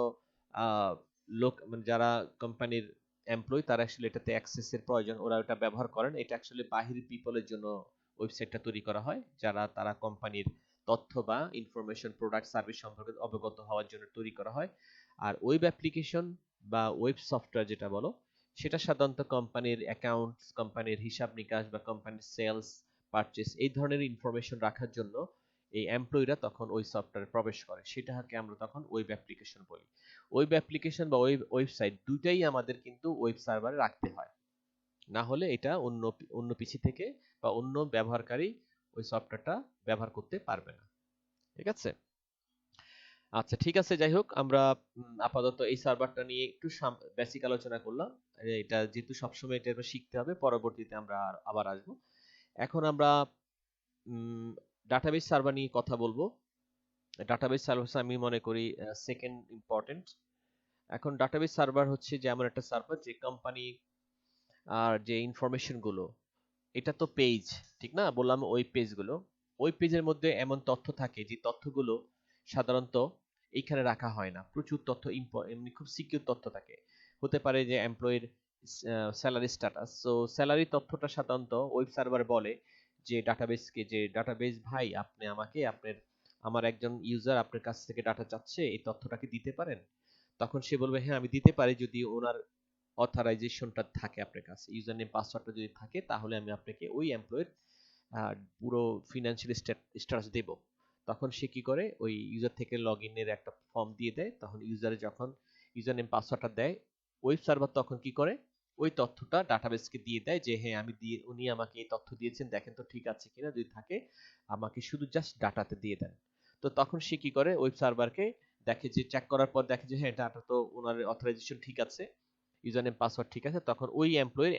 আহ, লোক মানে যারা কোম্পানির এমপ্লয়ি তারা আসলে এটাতে অ্যাক্সেসের প্রয়োজন, ওরা ওটা ব্যবহার করেন। এটা আসলে বাহিরি পিপলের জন্য ওয়েবসাইটটা তৈরি করা হয়, যারা তারা কোম্পানির তথ্য বা ইনফরমেশন, প্রোডাক্ট, সার্ভিস সম্পর্কে অবগত হওয়ার জন্য তৈরি করা হয়। আর ওয়েব অ্যাপ্লিকেশন বা ওয়েব সফটওয়্যার যেটা বলো, সেটা সাধারণত কোম্পানির অ্যাকাউন্টস, কোম্পানির হিসাব নিকাশ বা কোম্পানির সেলস, পারচেস এই ধরনের ইনফরমেশন রাখার জন্য এই এমপ্লয়িরা তখন ওই সফটওয়্যারে প্রবেশ করে, সেটাকে আমরা তখন ওয়েব অ্যাপ্লিকেশন বলি। ওয়েব অ্যাপ্লিকেশন বা ওয়েবসাইট দুইটাই আমাদের কিন্তু ওয়েব সার্ভারে রাখতে হয়, না হলে এটা অন্য অন্য পিসি থেকে বা অন্য ব্যবহারকারী ওই সফটওয়্যারটা ব্যবহার করতে পারবে না। ঠিক আছে? আচ্ছা ঠিক আছে, যাই হোক আমরা আপাতত এই সার্ভারটা নিয়ে একটু বেসিক আলোচনা করলাম। এটা যেহেতু সবসময় এটা শিখতে হবে, পরবর্তীতে আমরা আবার আসবো। এখন আমরা ডাটাবেস সার্ভার নিয়ে কথা বলবো। ডাটাবেস সার্ভার আমি মনে করি সেকেন্ড ইম্পর্টেন্ট। এখন ডাটাবেস সার্ভার হচ্ছে যে এমন একটা সার্ভার যে কোম্পানি আর যে ইনফরমেশন গুলো, এটা তো পেজ, ঠিক না? বললাম ওয়েব পেজগুলো, ওয়েব পেজের মধ্যে এমন তথ্য থাকে যে তথ্যগুলো সাধারণত এইখানে রাখা হয় না। প্রচুর তথ্য এমনি খুব সিকিউর তথ্য থাকে। হতে পারে যে এমপ্লয়ির স্যালারি স্ট্যাটাস, সো স্যালারি তথ্যটা সাধারণত ওয়েব সার্ভার বলে যে ডাটাবেসকে, যে ডাটাবেস ভাই আপনি আমাকে আমার একজন ইউজার আপনার কাছ থেকে ডাটা চাচ্ছে, এই তথ্যটাকে দিতে পারেন? তখন সে বলবে হ্যাঁ আমি দিতে পারি, যদি ওনার অথরাইজেশনটা থাকে আপনার কাছে, ইউজার নেম পাসওয়ার্ডটা যদি থাকে, তাহলে আমি আপনাকে ওই এমপ্লয়ের পুরো ফিনান্সিয়াল স্ট্যাটাস দেব। তখন সে কি করে, ওই ইউজার থেকে লগ ইনের একটা ফর্ম দিয়ে দেয়। তখন ইউজারে যখন ইউজার নেম পাসওয়ার্ডটা দেয়, ওয়েব সার্ভার তখন কি করে, ওই তথ্যটা ডাটাবেসকে দিয়ে দেয় যে হ্যাঁ আমি দিয়ে, উনি আমাকে এই তথ্য দিয়েছেন, দেখেন তো ঠিক আছে কিনা, যদি থাকে আমাকে শুধু জাস্ট ডাটাতে দিয়ে দেন। তো তখন সে কি করে, ওয়েব সার্ভারকে দেখে, যে চেক করার পর দেখে যে হ্যাঁ ডাটা তো ওনার অথরাইজেশন ঠিক আছে, ইউজার নেম পাসওয়ার্ড ঠিক আছে, তখন ওই এমপ্লয়ির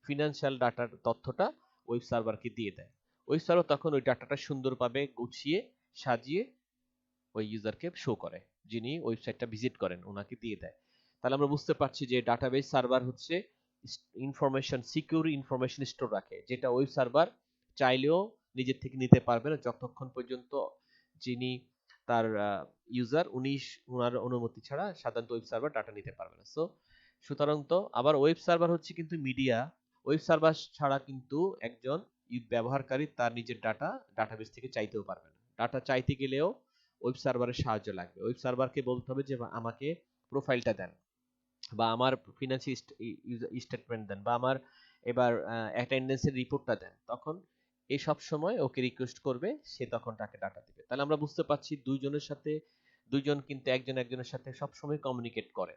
ফিনান্সিয়াল ডাটার তথ্যটা ওয়েব সার্ভারকে দিয়ে দেয়। ওয়েব সার্ভার তখন ওই ডাটাটা সুন্দরভাবে গুছিয়ে সাজিয়ে ওই ইউজারকে শো করে, যিনি ওয়েবসাইটটা ভিজিট করেন ওনাকে দিয়ে দেয়। তাহলে আমরা বুঝতে পারছি যে ডাটাবেস সার্ভার হচ্ছে ইনফরমেশন, সিকিউর ইনফরমেশন স্টোর রাখে, যেটা ওয়েব সার্ভার চাইলেও নিজের থেকে নিতে পারবে না, যতক্ষণ পর্যন্ত যিনি তার ইউজার ওনার অনুমতি ছাড়া সাধারণত ওয়েব সার্ভার ডাটা নিতে পারবে না। সো সুতরাং তো আবার ওয়েব সার্ভার হচ্ছে কিন্তু মিডিয়া। ওয়েব সার্ভার ছাড়া কিন্তু একজন ব্যবহারকারী তার নিজের ডাটাবেস থেকে চাইতেও পারবে না। ডাটা চাইতে গেলেও ওয়েব সার্ভারের সাহায্য লাগবে। ওয়েব সার্ভারকে বলতে হবে যে আমাকে প্রোফাইলটা দেন, বা আমার ফিনান্সিয়াল স্টেটমেন্ট দেন, বা আমার এবার অ্যাটেন্ডেন্সের রিপোর্টটা দেন। তখন এই সব সময় ওকে রিকোয়েস্ট করবে, সে তখন তাকে ডাটা দিবে। তাহলে আমরা বুঝতে পারছি দুইজন কিন্তু একজন একজনের সাথে সব সময় কমিউনিকেট করে।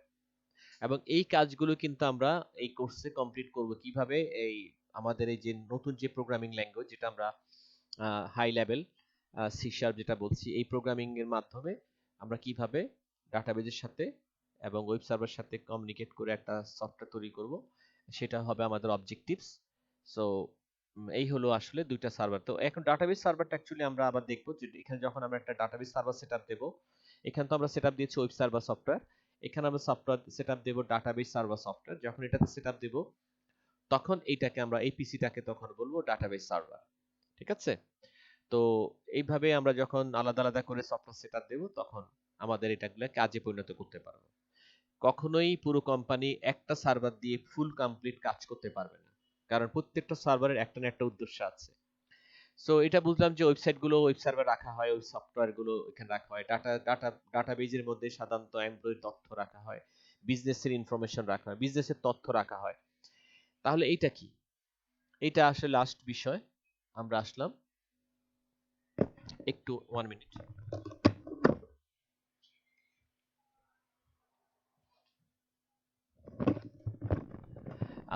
এবং এই কাজগুলো কিন্তু আমরা এই কোর্সে কমপ্লিট করব কিভাবে, এই আমাদের এই যে নতুন যে প্রোগ্রামিং ল্যাঙ্গুয়েজ, যেটা আমরা হাই লেভেল সি শার্প যেটা বলছি, এই প্রোগ্রামিং এর মাধ্যমে আমরা কিভাবে ডাটাবেজের সাথে এবং ওয়েব সার্ভারের সাথে কমিউনিকেট করে একটা সফটওয়্যার তৈরি করব, সেটা হবে আমাদের অবজেক্টিভস। সো এই হলো আসলে দুইটা সার্ভার। তো এখন ডাটাবেস সার্ভারটা অ্যাকচুয়ালি আমরা আবার দেখবো যে এখানে যখন আমরা একটা ডাটাবেস সার্ভার সেটআপ দেব, এখানে তো আমরা সেটআপ দিয়েছি ওয়েব সার্ভার সফটওয়্যার, এখানে আমরা সফটওয়্যার সেটআপ দেব ডাটাবেস সার্ভার সফটওয়্যার। যখন এটাতে সেটআপ দেব, তখন এইটাকে আমরা এই পিসিটাকে তখন বলবো ডাটাবেস সার্ভার। ঠিক আছে? তো এইভাবে আমরা যখন আলাদা আলাদা করে সফটওয়্যার সেটআপ দেব তখন আমাদের এটাগুলো কাজে পরিণত করতে পারবো। কখনোই পুরো কোম্পানি একটা সার্ভার দিয়ে ফুল কমপ্লিট কাজ করতে পারবে না, কারণ প্রত্যেকটা সার্ভারের একটা না একটা উদ্দেশ্য আছে। সো এটা বুঝলাম যে ওয়েবসাইট গুলো ওয়েব সার্ভার রাখা হয়, ওই সফটওয়্যার গুলো এখানে রাখা হয়, ডাটাবেজের মধ্যে সাধারণত এমপ্লয়ির তথ্য রাখা হয়, বিজনেসের ইনফরমেশন রাখা হয়, বিজনেসের তথ্য রাখা হয়। তাহলে এইটা কি? এটা আসলে লাস্ট বিষয়। আমরা আসলাম একটু 1 মিনিট।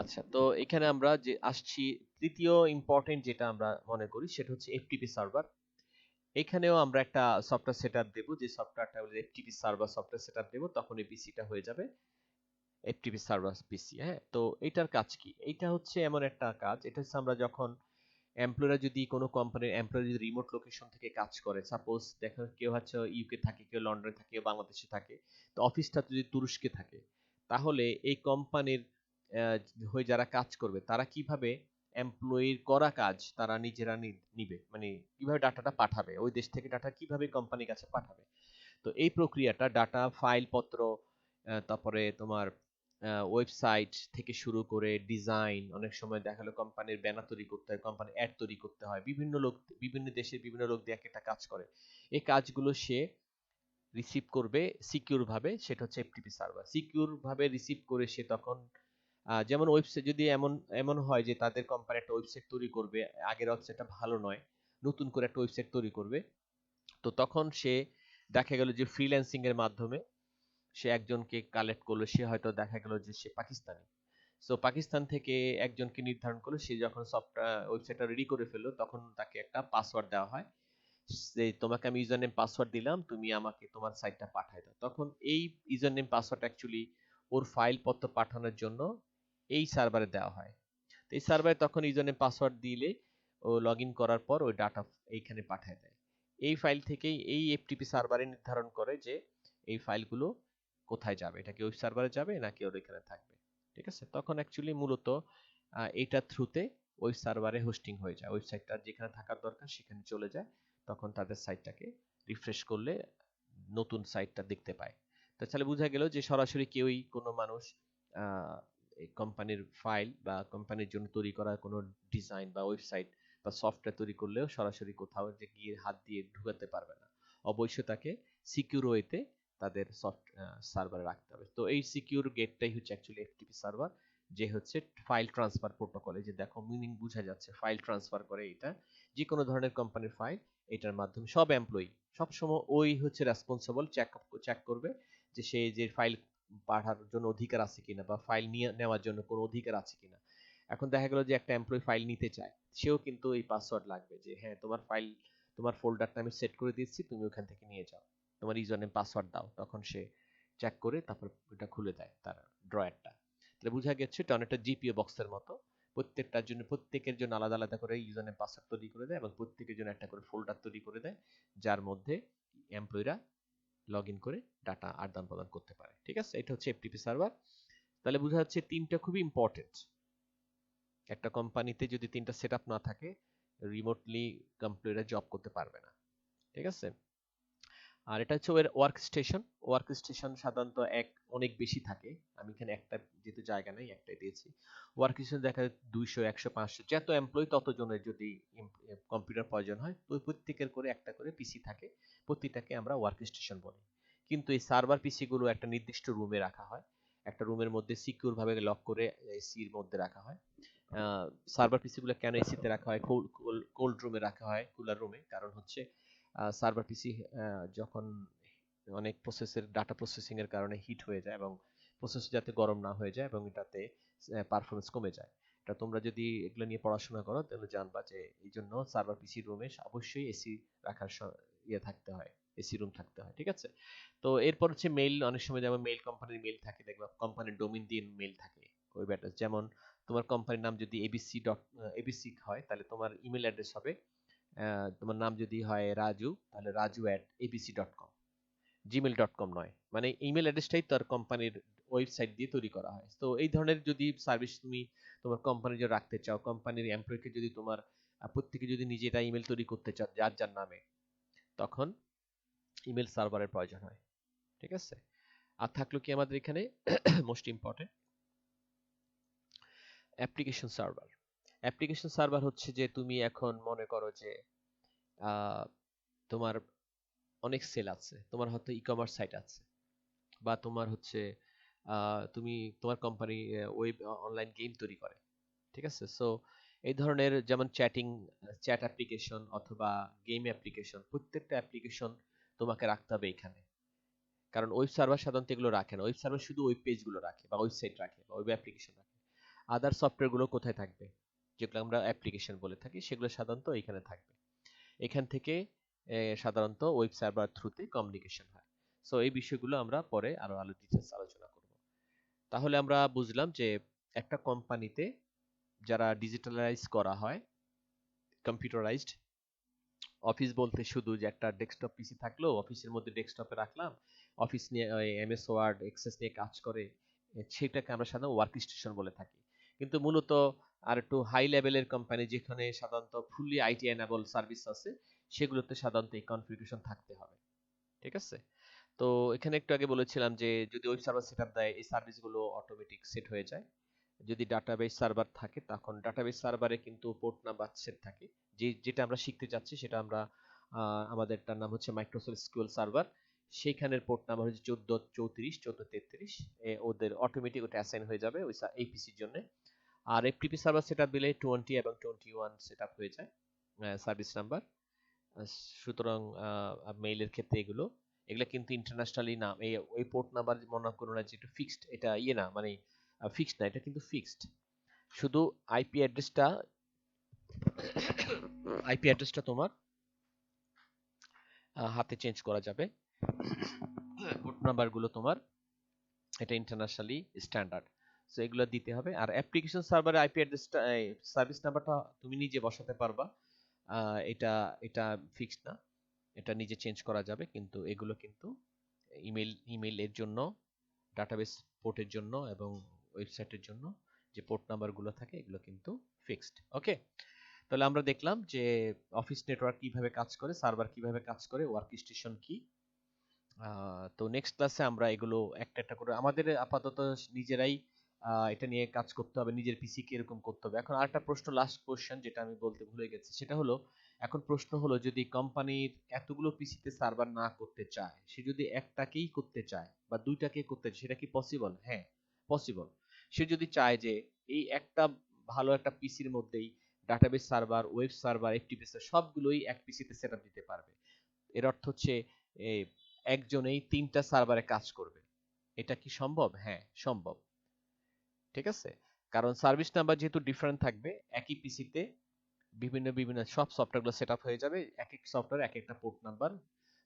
আচ্ছা, তো এখানে আমরা যে আসছি তৃতীয় ইম্পর্টেন্ট যেটা আমরা মনে করি সেটা হচ্ছে এফটিপি সার্ভার। এখানেও আমরা একটা সফটওয়্যার সেটআপ দেব, যে সফটওয়্যারটা বলে এফটিপি সার্ভার সফটওয়্যার সেটআপ দেব, তখন এই পিসিটা হয়ে যাবে এফটিপি সার্ভার পিসি। হ্যাঁ, তো এটার কাজ কি? এটা হচ্ছে এমন একটা কাজ, এটা হচ্ছে আমরা যখন এমপ্লয়িরা যদি কোনো কোম্পানির এমপ্লয়ি যদি রিমোট লোকেশন থেকে কাজ করে, সাপোজ দেখো কেউ হচ্ছে ইউকে থাকে, কেউ লন্ডনে থাকে, কেউ বাংলাদেশে থাকে, তো অফিসটা যদি তুরস্কে থাকে, তাহলে এই কোম্পানির হয়ে যারা কাজ করবে তারা কিভাবে এমপ্লয়ির করা কাজ তারা নিজেরা নিবে, মানে কিভাবে ডাটাটা পাঠাবে, ওই দেশ থেকে ডাটা কিভাবে কোম্পানির কাছে পাঠাবে। তো এই প্রক্রিয়াটা ডাটা ফাইল পত্র, তারপরে তোমার ওয়েবসাইট থেকে শুরু করে ডিজাইন, অনেক সময় দেখা গেলো কোম্পানির ব্যানার তৈরি করতে হয়, কোম্পানির অ্যাড তৈরি করতে হয়, বিভিন্ন লোক, বিভিন্ন দেশের বিভিন্ন লোক দিয়ে একটা কাজ করে। এই কাজগুলো সে রিসিভ করবে সিকিউর ভাবে, সেটা হচ্ছে এফটিপি সার্ভার। সিকিউর ভাবে রিসিভ করে সে তখন যেমন ওয়েবসাইট যদি এমন এমন হয় যে তাদের কোম্পানি একটা ওয়েবসাইট তৈরি করবে, আগের ওয়েবসাইটটা ভালো নয়, নতুন করে একটা ওয়েবসাইট তৈরি করবে, তো তখন সে দেখা গেল যে ফ্রিল্যান্সিং এর মাধ্যমে সে একজনকে কালেক্ট করলো, সে হয়তো দেখা গেল যে সে পাকিস্তানি। সো পাকিস্তান থেকে একজনকে নির্ধারণ করলো, সে যখন সফটওয়্যার ওয়েবসাইটটা রেডি করে ফেললো তখন তাকে একটা পাসওয়ার্ড দেওয়া হয়, যে তোমাকে আমি ইউজার নেম পাসওয়ার্ড দিলাম, তুমি আমাকে তোমার সাইটটা পাঠায় দাও। তখন এই ইউজার নেম পাসওয়ার্ড অ্যাকচুয়ালি ওর ফাইল পত্র পাঠানোর জন্য এই সার্ভারে দেওয়া হয়। তো এই সার্ভারে তখন ইউজার নেম পাসওয়ার্ড দিলে ও লগ ইন করার পর ওই ডাটা এইখানে পাঠায় দেয়। এই ফাইল থেকেই এই এফটিপি সার্ভারে নির্ধারণ করে যে এই ফাইলগুলো কোথায় যাবে, এটা কি ওয়েব সার্ভারে যাবে নাকি ওর এখানে থাকবে। ঠিক আছে, তখন অ্যাকচুয়ালি মূলত এইটার থ্রুতে ওয়েব সার্ভারে হোস্টিং হয়ে যায়, ওয়েবসাইটটা যেখানে থাকার দরকার সেখানে চলে যায়, তখন তাদের সাইটটাকে রিফ্রেশ করলে নতুন সাইটটা দেখতে পায়। তো তাহলে বোঝা গেল যে সরাসরি কেউই কোনো মানুষ এই কোম্পানির ফাইল বা কোম্পানির জন্য তৈরি করা কোনো ডিজাইন বা ওয়েবসাইট বা সফটওয়্যার তৈরি করলেও সরাসরি কোথাও যে গিয়ে হাত দিয়ে ঢুকাতে পারবে না, অবশ্যই তাকে সিকিউর ওয়েতে তাদের সফট সার্ভারে রাখতে হবে। তো এই সিকিউর গেটটাই হচ্ছে অ্যাকচুয়ালি এফটিপি সার্ভার, যে হচ্ছে ফাইল ট্রান্সফার প্রোটোকলে, যে দেখো মিনিং বোঝা যাচ্ছে, ফাইল ট্রান্সফার করে এটা, যে কোনো ধরনের কোম্পানির ফাইল, এটার মাধ্যমে সব এমপ্লয়ি সবসময় ওই হচ্ছে রেসপন্সিবল, চেক করবে যে সে যে ফাইল পাঠানোর জন্য অধিকার আছে কিনা বা ফাইল নিয়ে নেওয়ার জন্য কোনো অধিকার আছে কিনা। এখন দেখা গেল যে একটা এমপ্লয়ি ফাইল নিতে চায়, সেও কিন্তু এই পাসওয়ার্ড লাগবে যে হ্যাঁ তোমার ফাইল, তোমার ফোল্ডারটা আমি সেট করে দিচ্ছি, তুমি ওখান থেকে নিয়ে যাও, তোমার ইউজার নেম পাসওয়ার্ড দাও, তখন সে চেক করে তারপর এটা খুলে দেয় তার ড্রয়ারটা। তাহলে বোঝা গেছে এটা অনেকটা জিপিও বক্সের মতো, প্রত্যেকটার জন্য প্রত্যেকের জন্য আলাদা আলাদা করে ইউজার নেম পাসওয়ার্ড তৈরি করে দেয় এবং প্রত্যেকের জন্য একটা করে ফোল্ডার তৈরি করে দেয়, যার মধ্যে এমপ্লয়িরা লগ ইন করে ডাটা আদান প্রদান করতে পারে। ঠিক আছে, এটা হচ্ছে এফটিপি সার্ভার। তাহলে বোঝা যাচ্ছে তিনটা খুবই ইম্পর্টেন্ট। একটা কোম্পানিতে যদি তিনটা সেটআপ না থাকে, রিমোটলি এমপ্লয়িরা জব করতে পারবে না। ঠিক আছে, আর এটা হচ্ছে ওর ওয়ার্ক স্টেশন। ওয়ার্ক স্টেশন সাধারণত অনেক বেশি থাকে, আমি এখানে একটা যেহেতু জায়গা নেই একটাই দিয়েছি। ওয়ার্ক স্টেশন দেখা যায় 200 100 500, যত এমপ্লয়ি তত জনের যদি কম্পিউটার প্রয়োজন হয়, তো প্রত্যেকের করে একটা করে পিসি থাকে, প্রতিটাকে আমরা ওয়ার্ক স্টেশন বলি। কিন্তু এই সার্ভার পিসি গুলো একটা নির্দিষ্ট রুমে রাখা হয়, একটা রুমের মধ্যে সিকিউর ভাবে লক করে এসির মধ্যে রাখা হয়। সার্ভার পিসি গুলো কেন এসিতে রাখা হয়, কোল্ড রুমে রাখা হয়, কুলার রুমে, কারণ হচ্ছে সার্ভার পিসি যখন অনেক প্রসেসের ডাটা প্রসেসিং এর কারণে হিট হয়ে যায় এবং প্রসেস যাতে গরম না হয়ে যায় এবং এটাতে পারফরমেন্স কমে যায়। এটা তোমরা যদি এগুলো নিয়ে পড়াশোনা করো তাহলে জানবা যে এই জন্য সার্ভার পিসি রুমে অবশ্যই এসি রাখার ইয়ে থাকতে হয়, এসি রুম থাকতে হয়। ঠিক আছে, তো এরপর হচ্ছে মেইল। অনেক সময় যেমন মেইল কোম্পানির মেইল থাকে, দেখবা কোম্পানির ডোমেইন দিয়ে মেইল থাকে, ওয়েব অ্যাড্রেস। যেমন তোমার কোম্পানির নাম যদি এবিসি হয়, তাহলে তোমার ইমেল অ্যাড্রেস হবে, তোমার নাম যদি হয় রাজু, তাহলে raju@abc.com, gmail.com নয়, মানে ইমেল অ্যাড্রেসটাই তার কোম্পানির ওয়েবসাইট দিয়ে তৈরি করা হয়। তো এই ধরনের যদি সার্ভিস তুমি তোমার কোম্পানি যদি রাখতে চাও, কোম্পানির এমপ্লয়িকে যদি তোমার প্রত্যেকে যদি নিজেরা ইমেল তৈরি করতে চান যার যার নামে, তখন ইমেল সার্ভারের প্রয়োজন হয়। ঠিক আছে, আর থাকলো কি আমাদের এখানে most important application server. Application server হচ্ছে যে তুমি এখন মনে করো যে আহ, তোমার অনেক সেল আছে, তোমার হয়তো ই কমার্স সাইট আছে, বা তোমার হচ্ছে তুমি তোমার কোম্পানি ওয়েব অনলাইন গেম তৈরি করে। ঠিক আছে, সো এই ধরনের যেমন চ্যাট অ্যাপ্লিকেশন অথবা গেম অ্যাপ্লিকেশন, প্রত্যেকটা অ্যাপ্লিকেশন তোমাকে রাখতে হবে এখানে। কারণ ওয়েব সার্ভার সাধারণত এগুলো রাখে না, ওয়েব সার্ভার শুধু ওয়েব পেজগুলো রাখে বা ওয়েবসাইট রাখে বা ওয়েব অ্যাপ্লিকেশন রাখে। আদার সফটওয়্যারগুলো কোথায় থাকবে, যেগুলো আমরা অ্যাপ্লিকেশন বলে থাকি, সেগুলো সাধারণত এখানে থাকবে। এখান থেকে সাধারণত ওয়েব সার্ভার থ্রুতে কমিউনিকেশন হয়। সো এই বিষয়গুলো আমরা পরে আরো ডিটেইলস আলোচনা করব। তাহলে আমরা বুঝলাম যে একটা কোম্পানিতে যারা ডিজিটালাইজ করা হয়, কম্পিউটারাইজড অফিস বলতে শুধু যে একটা ডেস্কটপ পিসি থাকলো, অফিসের মধ্যে ডেস্কটপে রাখলাম, অফিস নিয়ে এমএস ওয়ার্ড এক্সেস নিয়ে কাজ করে, সেটাকে আমরা সাধারণত ওয়ার্ক স্টেশন বলে থাকি। কিন্তু মূলত আর একটু হাই লেভেলের কোম্পানি যেখানে সাধারণত ফুললি আইটি এনেবল সার্ভিস আছে, সেগুলোতে সাধারণত এই কনফিগারেশন থাকতে হবে। ঠিক আছে, তো এখানে একটু আগে বলেছিলাম যে যদি ওয়েব সার্ভার সেটআপ দেয়, এই সার্ভিসগুলো অটোমেটিক সেট হয়ে যায়। যদি ডাটাবেস সার্ভার থাকে, তখন ডাটাবেস সার্ভারে কিন্তু পোর্ট নাম্বার সেট থাকে। যেটা আমরা শিখতে চাচ্ছি সেটা আমরা আমাদেরটার নাম হচ্ছে মাইক্রোসফট এসকিউএল সার্ভার। সেইখানের পোর্ট নাম্বার হচ্ছে 1434 1433, ওদের অটোমেটিক ওটা অ্যাসাইন হয়ে যাবে ওই এই পিসির জন্য। আর এফটিপি সার্ভার সেটআপ দিলে 20 এবং 21 সেটআপ হয়ে যায় সার্ভিস নাম্বার। সুতরাং মেইলের ক্ষেত্রে এগুলো এগুলো কিন্তু ইন্টারন্যাশনালি না, এই ওই পোর্ট নাম্বার মনে করো না যে এটা ফিক্সড, এটা ইয়ে না, মানে ফিক্সড না, এটা কিন্তু ফিক্সড। শুধু আইপি অ্যাড্রেসটা আইপি অ্যাড্রেসটা তোমার হাতে চেঞ্জ করা যাবে। পোর্ট নাম্বারগুলো তোমার এটা ইন্টারন্যাশনালি স্ট্যান্ডার্ড, সো এগুলো দিতে হবে। আর অ্যাপ্লিকেশন সার্ভারে আইপি অ্যাড্রেসটা সার্ভিস নাম্বারটা তুমি নিজে বসাতে পারবা। এটা এটা ফিক্সড না, এটা নিজে চেঞ্জ করা যাবে, কিন্তু এগুলো কিন্তু ইমেল এর জন্য, ডাটাবেস পোর্টের জন্য এবং ওয়েবসাইটের জন্য যে পোর্ট নাম্বারগুলো থাকে এগুলো কিন্তু ফিক্সড। ওকে, তাহলে আমরা দেখলাম যে অফিস নেটওয়ার্ক কিভাবে কাজ করে, সার্ভার কিভাবে কাজ করে, ওয়ার্ক স্টেশন কি। তো নেক্সট ক্লাসে আমরা এগুলো একটা একটা করে আমাদের আপাতত নিজেরাই এটা নিয়ে কাজ করতে হবে, নিজের পিসি কে এরকম করতে হবে। এখন আরেকটা প্রশ্ন, লাস্ট কোশ্চেন, যেটা আমি বলতে ভুলে গেছি, সেটা হলো এখন প্রশ্ন হলো যদি কোম্পানির এতগুলো পিসিতে সার্ভার না করতে চায়, সে যদি একটাকেই করতে চায় বা দুইটাকেই করতে চায়, সেটা কি পসিবল? হ্যাঁ, পসিবল। সে যদি চায় যে এই একটা ভালো একটা পিসির মধ্যেই database server, web server, FTP সবগুলোই এক পিসিতে সেটআপ দিতে পারবে। এর অর্থ হচ্ছে এই একজনেই তিনটা সার্ভারে কাজ করবে। এটা কি সম্ভব? হ্যাঁ, সম্ভব। ঠিক আছে, কারণ সার্ভিস নাম্বার যেহেতু ডিফারেন্ট থাকবে, একই পিসিতে বিভিন্ন বিভিন্ন সব সফটওয়্যারগুলো সেট আপ হয়ে যাবে, এক এক সফটওয়্যার এক একটা পোর্ট নাম্বার।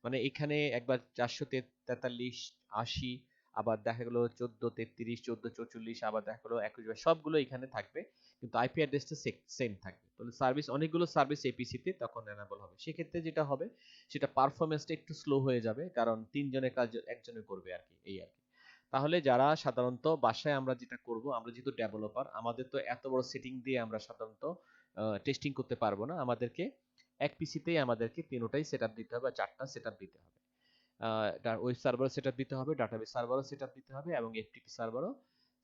মানে এখানে একবার 443 80, আবার দেখা গেলো 1433 1444, আবার দেখা গেলো 21, সবগুলো এখানে থাকবে, কিন্তু আইপি অ্যাড্রেসটা সেম থাকবে। তাহলে সার্ভিস, অনেকগুলো সার্ভিস এপিসিতে তখন এনাবল হবে। সেক্ষেত্রে যেটা হবে সেটা পারফরমেন্সটা একটু স্লো হয়ে যাবে, কারণ তিনজনের কাজ একজনে করবে আর কি, এই আর কি। তাহলে যারা সাধারণত বাসায় আমরা যেটা করব, আমরা যেহেতু ডেভেলপার, আমাদের তো এত বড় সেটিং দিয়ে আমরা সাধারণত টেস্টিং করতে পারবো না। আমাদেরকে এক পিসিতেই আমাদেরকে তিনটাই সেটআপ দিতে হবে, চারটা সেটআপ দিতে হবে। ওয়েব সার্ভারও সেটআপ দিতে হবে, ডাটাবেস সার্ভারও সেটআপ দিতে হবে এবং এফটিপি সার্ভারও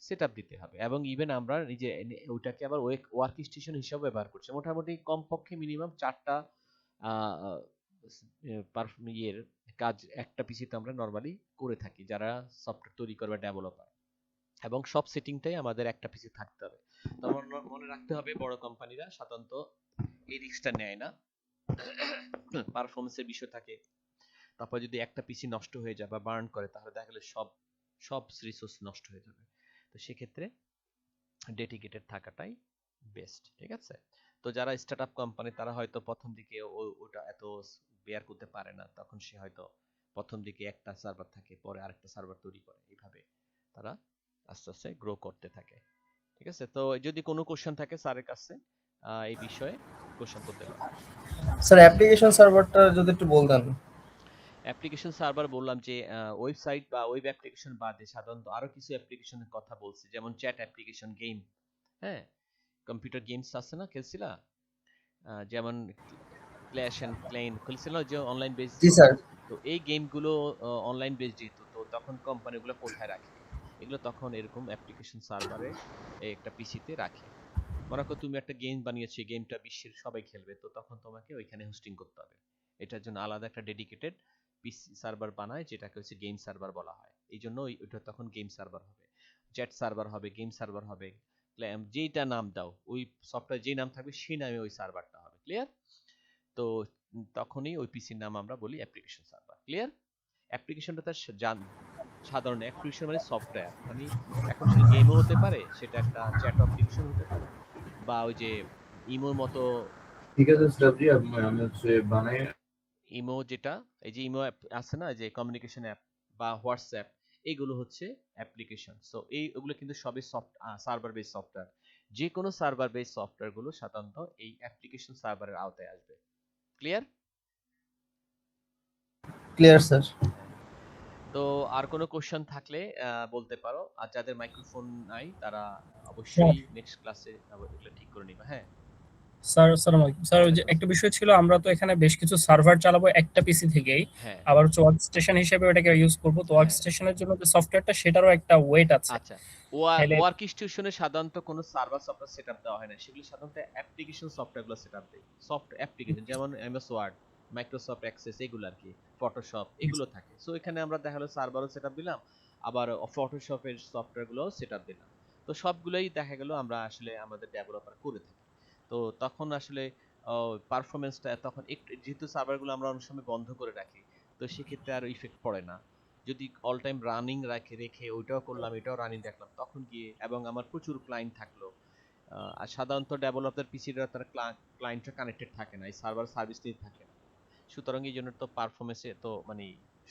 সেটআপ দিতে হবে। এবং ইভেন আমরা নিজে ওইটাকে আবার ওয়ার্ক স্টেশন হিসেবে ব্যবহার করছি। মোটামুটি কমপক্ষে মিনিমাম চারটা ইয়ের কাজ একটা পিসিতে আমরা নর্মালি করে থাকি, যারা সফটওয়্যার তৈরি করবে, ডেভেলপার। এবং সব সেটিংটাই আমাদের একটা পিসি থাকতে হবে। তো মনে রাখতে হবে বড় কোম্পানিরা সাধারণত এই রিস্কটা নেয় না, পারফরমেন্সের বিষয় থাকে। তারপর যদি একটা পিসি নষ্ট হয়ে যায় বা বার্ন করে, তাহলে দেখা গেলে সব সব রিসোর্স নষ্ট হয়ে যাবে। তো সেক্ষেত্রে ডেডিকেটেড থাকাটাই বেস্ট। ঠিক আছে, তো যারা স্টার্টআপ কোম্পানি তারা হয়তো প্রথম দিকে ওটা এত বেয়ার করতে পারে না, তখন সে হয়তো প্রথম দিকে একটা সার্ভার থাকে, পরে আরেকটা সার্ভার তৈরি করে, এইভাবে তারা আস্তে আস্তে গ্রো করতে থাকে। ঠিক আছে, তো যদি কোনো কোশ্চেন থাকে স্যারের কাছে এই বিষয়ে কোশ্চেন করতে পারেন। স্যার অ্যাপ্লিকেশন সার্ভারটা যদি একটু বলতেন। অ্যাপ্লিকেশন সার্ভার বললাম যে ওয়েবসাইট বা ওয়েব অ্যাপ্লিকেশন বাদে সাধারণত আরো কিছু অ্যাপ্লিকেশনের কথা বলছি, যেমন চ্যাট অ্যাপ্লিকেশন, গেম। হ্যাঁ, কম্পিউটার গেমস আছে না, খেলছিলা? যেমন ক্ল্যাশ এন্ড ক্লেন খেলছিল যে অনলাইন বেস জি গেম। স্যার। তো এই গেমগুলো অনলাইন বেস যেহেতু, তো তখন কোম্পানিগুলো কোথায় রাখে? এগুলো তখন এরকম অ্যাপ্লিকেশন সার্ভারে একটা পিসিতে রাখে। মনে করো তুমি একটা গেম বানিয়েছো, গেমটা বিশ্বের সবাই খেলবে, তো তখন তোমাকে ওইখানে হোস্টিং করতে হবে। এটার জন্য আলাদা একটা ডেডিকেটেড পিসি সার্ভার বানায়, যেটাকে হচ্ছে গেম সার্ভার বলা হয়। এই জন্য ওইটা তখন গেম সার্ভার হবে, চ্যাট সার্ভার হবে, গেম সার্ভার হবে, যেইটা নাম দাও, ওই সফটওয়্যার যেই নাম থাকবে সেই নামে ওই সার্ভারটা হবে। ক্লিয়ার? তো তখনই ওই পিসির নাম আমরা বলি অ্যাপ্লিকেশন সার্ভার। ক্লিয়ার? অ্যাপ্লিকেশনটা তার সাধারণ অ্যাপ্লিকেশন মানে সফটওয়্যার, মানে এখন সেটা গেমও হতে পারে, সেটা একটা চ্যাট অ্যাপ্লিকেশন হতে পারে, বা ওই যে ইমোর মতো। ঠিক আছে স্টাফজি, আমি হচ্ছে বানাই। ইমো যেটা, এই যে ইমো অ্যাপ আছে না, যে কমিউনিকেশন অ্যাপ, বা হোয়াটসঅ্যাপ, এইগুলো হচ্ছে অ্যাপ্লিকেশন। সো ওগুলো কিন্তু সবই সার্ভার বেস সফটওয়্যার। যে কোনো সার্ভার বেস সফটওয়্যার গুলো সাধারণত এই অ্যাপ্লিকেশন সার্ভারের আওতায় আসবে। ক্লিয়ার? Clear sir. হ্যাঁ। তো আর কোনো কোশ্চেন থাকলে বলতে পারো, আর যাদের মাইক্রোফোন নাই তারা অবশ্যই নেক্সট ক্লাসে এগুলো ঠিক করে নিবা। হ্যাঁ, স্যার আসসালামু আলাইকুম স্যার, ওই যে ওয়ালাইকুম একটা আসসালাম। বিষয় ছিল, আমরা তো এখানে বেশ কিছু সার্ভার চালাবো একটা পিসি থেকেই, হ্যাঁ, আবার হচ্ছে ওয়ার্ক স্টেশন হিসেবে ওটাকে ইউজ করব, তো ওয়ার্ক হ্যাঁ। স্টেশনের জন্য যে সফটওয়্যারটা সেটারও একটা ওয়েট আছে। আচ্ছা, তাহলে ওয়ার্ক স্টেশনে সাধারণত কোনো সার্ভার সফটওয়্যার সেটআপ দেওয়া হয় না, সেগুলো সাধারণত অ্যাপ্লিকেশন সফটওয়্যারগুলো সেটআপ দেয়। সফট অ্যাপ্লিকেশন যেমন এমএস ওয়ার্ড, মাইক্রোসফট অ্যাক্সেস, এগুলো আর কি, ফটোশপ, এগুলো থাকে। সো এখানে আমরা দেখা হলো সার্ভারও সেটআপ দিলাম, আবার ফটোশপের সফটওয়্যারগুলো সেটআপ দিলাম। তো সবগুলোই দেখা গেল আমরা আসলে আমাদের ডেভেলপার করে থাকি। তো তখন আসলে পারফরমেন্সটা তখন একটু, যেহেতু সার্ভারগুলো আমরা অনেক সময় বন্ধ করে রাখি, তো সেক্ষেত্রে আর ইফেক্ট পড়ে না। যদি অল টাইম রানিং রেখে ওইটাও করলাম এটাও রানিং রাখলাম, তখন গিয়ে, এবং আমার প্রচুর ক্লায়েন্ট থাকলো, আর সাধারণত ডেভেলপার পিসিরা তারা ক্লায়েন্টরা কানেক্টেড থাকে না, এই সার্ভার সার্ভিস নিয়ে থাকে না, সুতরাং এই জন্য তো পারফরমেন্সে তো মানে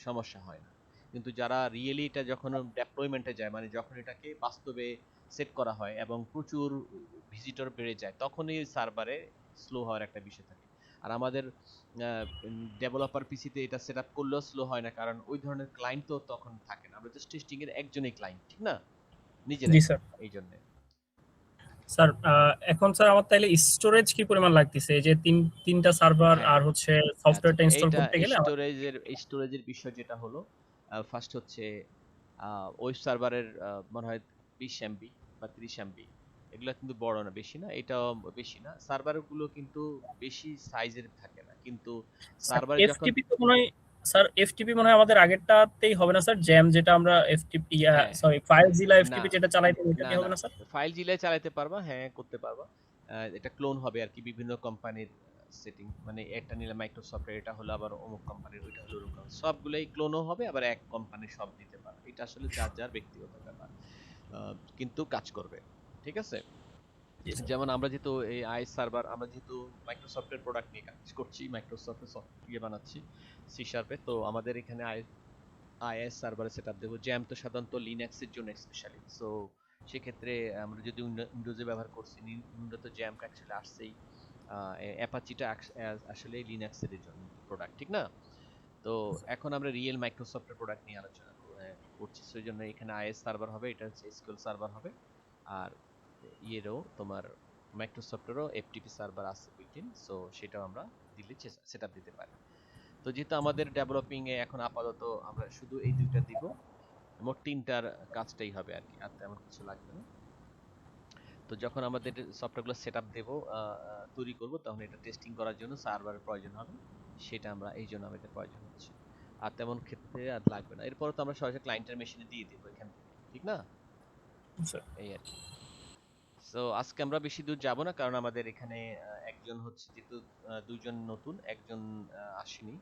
সমস্যা হয় না। কিন্তু যারা রিয়েলি এটা যখন ডেপ্লয়মেন্টে যায়, মানে যখন এটাকে বাস্তবে সেট করা হয় এবং প্রচুর ভিজিটর বেড়ে যায়, তখনই সার্ভারে স্লো হওয়ার একটা বিষয় থাকে। আর আমাদের ডেভেলপার পিসিতে এটা সেট আপ করলেও স্লো হয় না, কারণ ওই ধরনের ক্লায়েন্ট তো তখন থাকে না, আমরা জাস্ট টেস্টিং এর একজনই ক্লায়েন্ট, ঠিক না, জি নিজেরাই। স্যার। এই জন্য স্যার এখন স্যার আমার তাইলে স্টোরেজ কি পরিমাণ লাগতেছে, এই যে তিনটা সার্ভার হ্যাঁ, আর হচ্ছে আচ্ছা, সফটওয়্যারটা ইনস্টল এইটা করতে গেলে স্টোরেজের বিষয় যেটা হলো, ফার্স্ট হচ্ছে ওয়েব সার্ভারের মনে হয় 20 এমবি বা 30 এমবি, এগুলো কিন্তু বড় না, বেশি না, এটাও বেশি না। সার্ভার গুলো কিন্তু বেশি সাইজের থাকে না, কিন্তু স্যার সার্ভারে যখন, এফটিপি তো মনে হয়, স্যার এফটিপি মনে হয় আমাদের আগেরটাতেই হবে না স্যার, জ্যাম যেটা আমরা এফটিপি, হ্যাঁ, সরি ফাইল জিলা না, এফটিপি যেটা চালাইতে ওইটা না, দিয়ে না, হবে না স্যার? ফাইল জিলায় চালাতে পারবা, হ্যাঁ করতে পারবা। এটা ক্লোন হবে আর কি, বিভিন্ন কোম্পানির সেটিং, মানে একটা নিলে মাইক্রোসফটের, এটা হলো আবার অমুক কোম্পানির, ওইটা হলো ওরকম, সবগুলাই ক্লোনও হবে, আবার এক কোম্পানির সব দিতে পারে। এটা আসলে যার যার ব্যক্তিগত ব্যাপার, কিন্তু কাজ করবে। ঠিক আছে? জি স্যার। যেমন আমরা যেহেতু এই আইএস সার্ভার, আমরা যেহেতু মাইক্রোসফটের প্রোডাক্ট নিয়ে কাজ করছি, মাইক্রোসফটের সফটওয়্যার বানাচ্ছি সি শার্পে, তো আমাদের এখানে আইএস সার্ভারে সেটআপ দেবো। জ্যাম তো সাধারণত লিনাক্সের জন্য স্পেশালি, সো সেক্ষেত্রে আমরা যদি উইন্ডোজে ব্যবহার করছি, উইন্ডো তো জ্যাম অ্যাকচুয়ালি আসছেই, অ্যাপাচিটা আসলে লিনাক্সের জন্য প্রোডাক্ট, ঠিক না? তো এখন আমরা রিয়েল মাইক্রোসফটের প্রোডাক্ট নিয়ে আলোচনা করছি, সেই জন্য এখানে আইএস সার্ভার হবে, এটা হচ্ছে এসকিউএল সার্ভার হবে, আর ইয়েরও তোমার মাইক্রোসফটেরও এফটিপি সার্ভার আছে বিল্ট-ইন, সো সেটাও আমরা দিলে সেটআপ দিতে পারি। তো যেহেতু আমাদের ডেভেলপিং এ এখন আপাতত আমরা শুধু এই দুইটা দিব, মোট তিনটার কাজটাই হবে আর কি, আর তেমন কিছু লাগবে না। তো যখন আমাদের সফটওয়্যারগুলো সেটআপ দেব, তৈরি করব, তখন এটা টেস্টিং করার জন্য সার্ভারের প্রয়োজন হবে, সেটা আমরা এই জন্য আমাদের প্রয়োজন হচ্ছে। আর তেমন ক্ষেত্রে আর লাগবে না, এরপর তো আমরা সরাসরি ক্লায়েন্টের মেশিনে দিয়ে দেবো এখান থেকে, ঠিক না? স্যার এই আর কি। সো আজকে আমরা বেশি দূর যাব না, কারণ আমাদের এখানে একজন হচ্ছে, যেহেতু দুইজন নতুন, একজন আসেনি,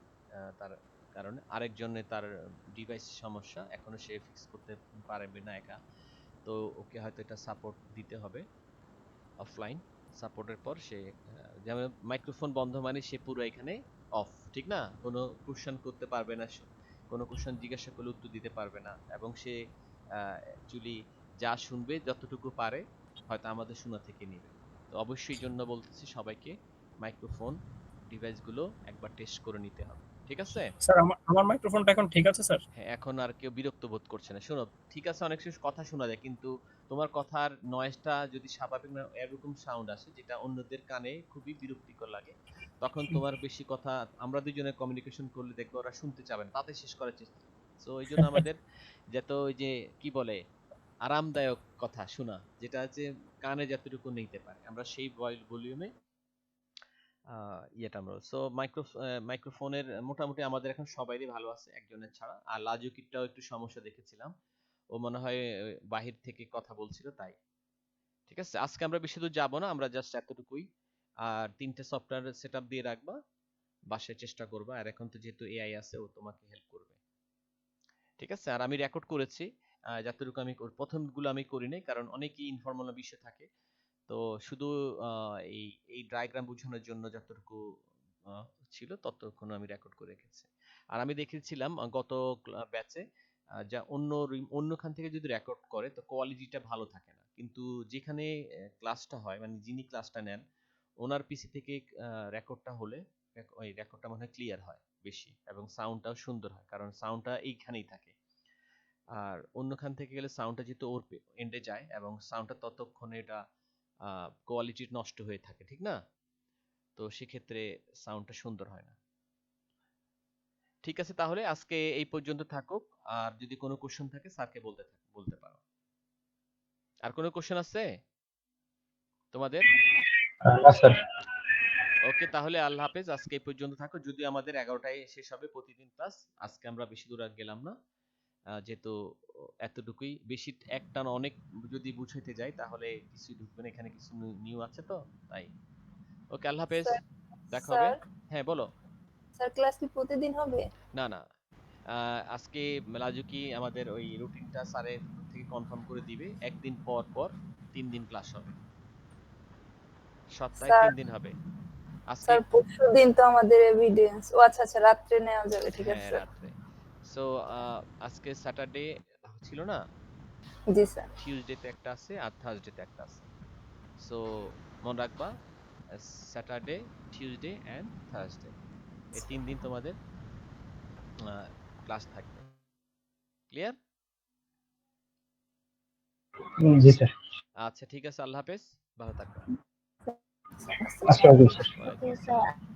তার কারণে আরেকজনের তার ডিভাইস সমস্যা, এখনো সে ফিক্স করতে পারবে না একা, তো ওকে হয়তো এটা সাপোর্ট দিতে হবে অফলাইন। সাপোর্টের পর সে যেমন মাইক্রোফোন বন্ধ মানে সে পুরো এখানে অফ, ঠিক না, কোনো কোশ্চেন করতে পারবে না, কোনো কোশ্চেন জিজ্ঞাসা করলে উত্তর দিতে পারবে না, এবং সে অ্যাকচুয়ালি যা শুনবে যতটুকু পারে হয়তো আমাদের শোনা থেকে নেবে। তো অবশ্যই জন্য বলতেছি সবাইকে মাইক্রোফোন ডিভাইসগুলো একবার টেস্ট করে নিতে হবে, ঠিক ঠিক আছে? স্যার আমার মাইক্রোফোনটা এখন ঠিক আছে স্যার? হ্যাঁ, এখন আর কেউ বিরক্ত বোধ করছে না। শোনো, ঠিক আছে, অনেক সময় কথা শোনা যায়, কিন্তু তোমার কথার নয়েজটা যদি স্বাভাবিক না এরকম সাউন্ড আসে যেটা অন্যদের কানে খুবই বিরক্তিকর লাগে, তখন তোমার বেশি কথা আমরা দুজনে কমিউনিকেশন করলে দেখবে ওরা শুনতে চাবে না, তাতে শেষ করার চেষ্টা। সো এই জন্য আমাদের যত ওই যে কি বলে আরামদায়ক কথা শোনা, যেটা হচ্ছে কানে যতটুকু নিতে পারে, আমরা সেই ভলিউমে ইয়েটা আমরা। সো মাইক্রোফোনের মোটামুটি আমাদের এখন সবাইরই ভালো আছে একজনের ছাড়া, আর লাজুকিরটাও একটু সমস্যা দেখেছিলাম, ও মনে হয় বাহির থেকে কথা বলছিল তাই। ঠিক আছে, আজকে আমরা বেশি দূর যাবো না, আমরা জাস্ট এতটুকুই। আর 3টে সফটওয়্যার সেটআপ দিয়ে রাখবা, বাসায় চেষ্টা করবা, আর এখন তো যেহেতু এআই আছে ও তোমাকে হেল্প করবে। ঠিক আছে, আর আমি রেকর্ড করেছি, যতটুকু আমি প্রথমগুলো আমি করি নাই, কারণ অনেকই ইনফর্মাল বিষয় থাকে। তো শুধু এই এই ডায়াগ্রাম বোঝানোর জন্য যতটুকু আহ, ছিল ততক্ষণ আমি রেকর্ড করে রেখেছি। আর আমি দেখেছিলাম গত ব্যাচে যা অন্যখান থেকে যদি রেকর্ড করে তো কোয়ালিটিটা ভালো থাকে না, কিন্তু যেখানে ক্লাসটা হয় মানে যিনি ক্লাসটা নেন ওনার পিসি থেকে রেকর্ডটা হলে ওই রেকর্ডটা মনে হয় ক্লিয়ার হয় বেশি, এবং সাউন্ডটাও সুন্দর হয়, কারণ সাউন্ডটা এইখানেই থাকে। আর অন্যখান থেকে গেলে সাউন্ডটা যেহেতু ওর এন্ডে যায় এবং সাউন্ডটা ততক্ষণে এটা কোয়ালিটি নষ্ট হয়ে থাকে, ঠিক না? তো সেক্ষেত্রে সাউন্ডটা সুন্দর হয় না। ঠিক আছে, তাহলে আজকে এই পর্যন্ত থাকুক, আর যদি কোনো কোশ্চেন থাকে স্যারকে বলতে পারো। আর কোনো কোশ্চেন আছে তোমাদের? না স্যার। ওকে, তাহলে আল্লাহ হাফেজ, আজকে এই পর্যন্ত থাকো। যদি আমাদের 11টায় শেষ হবে প্রতিদিন ক্লাস, আজকে আমরা বেশি দূর আর গেলাম না, যেহেতু এতটুকুই বেশি একটা না, অনেক যদি বুঝাইতে যাই তাহলে কিছুই ঢুকবে না, এখানে কিছু নিউ আছে তো তাই। ওকে, আল্লাহ হাফেজ, স্যার দেখা হবে। স্যার হ্যাঁ বলো। স্যার ক্লাস কি প্রতিদিন হবে? না না, আজকে লাজুকি আমাদের ওই রুটিনটা স্যারের থেকে কনফার্ম করে দিবে, একদিন পর পর 3 দিন ক্লাস হবে, সপ্তাহে স্যার 3 দিন হবে আজকে। স্যার পরশুদিন তো আমাদের এভিডেন্স। ও আচ্ছা আচ্ছা, রাত্রে নেওয়া যাবে, ঠিক হ্যাঁ, আছে। রাত্রে। সো আজকে স্যাটারডে ছিল না, জি স্যার। টিউসডেতে একটা আছে আর থার্সডেতে একটা আছে। সো মনে রাখবা, স্যাটারডে, টিউসডে এন্ড থার্সডে, এই 3 দিন তোমাদের ক্লাস থাকবে। ক্লিয়ার? জি স্যার। আচ্ছা ঠিক আছে, আল্লাহ হাফেজ, ভালো থাকবা। আসসালামু আলাইকুম স্যার। ওয়ালাইকুম আসসালাম। স্যার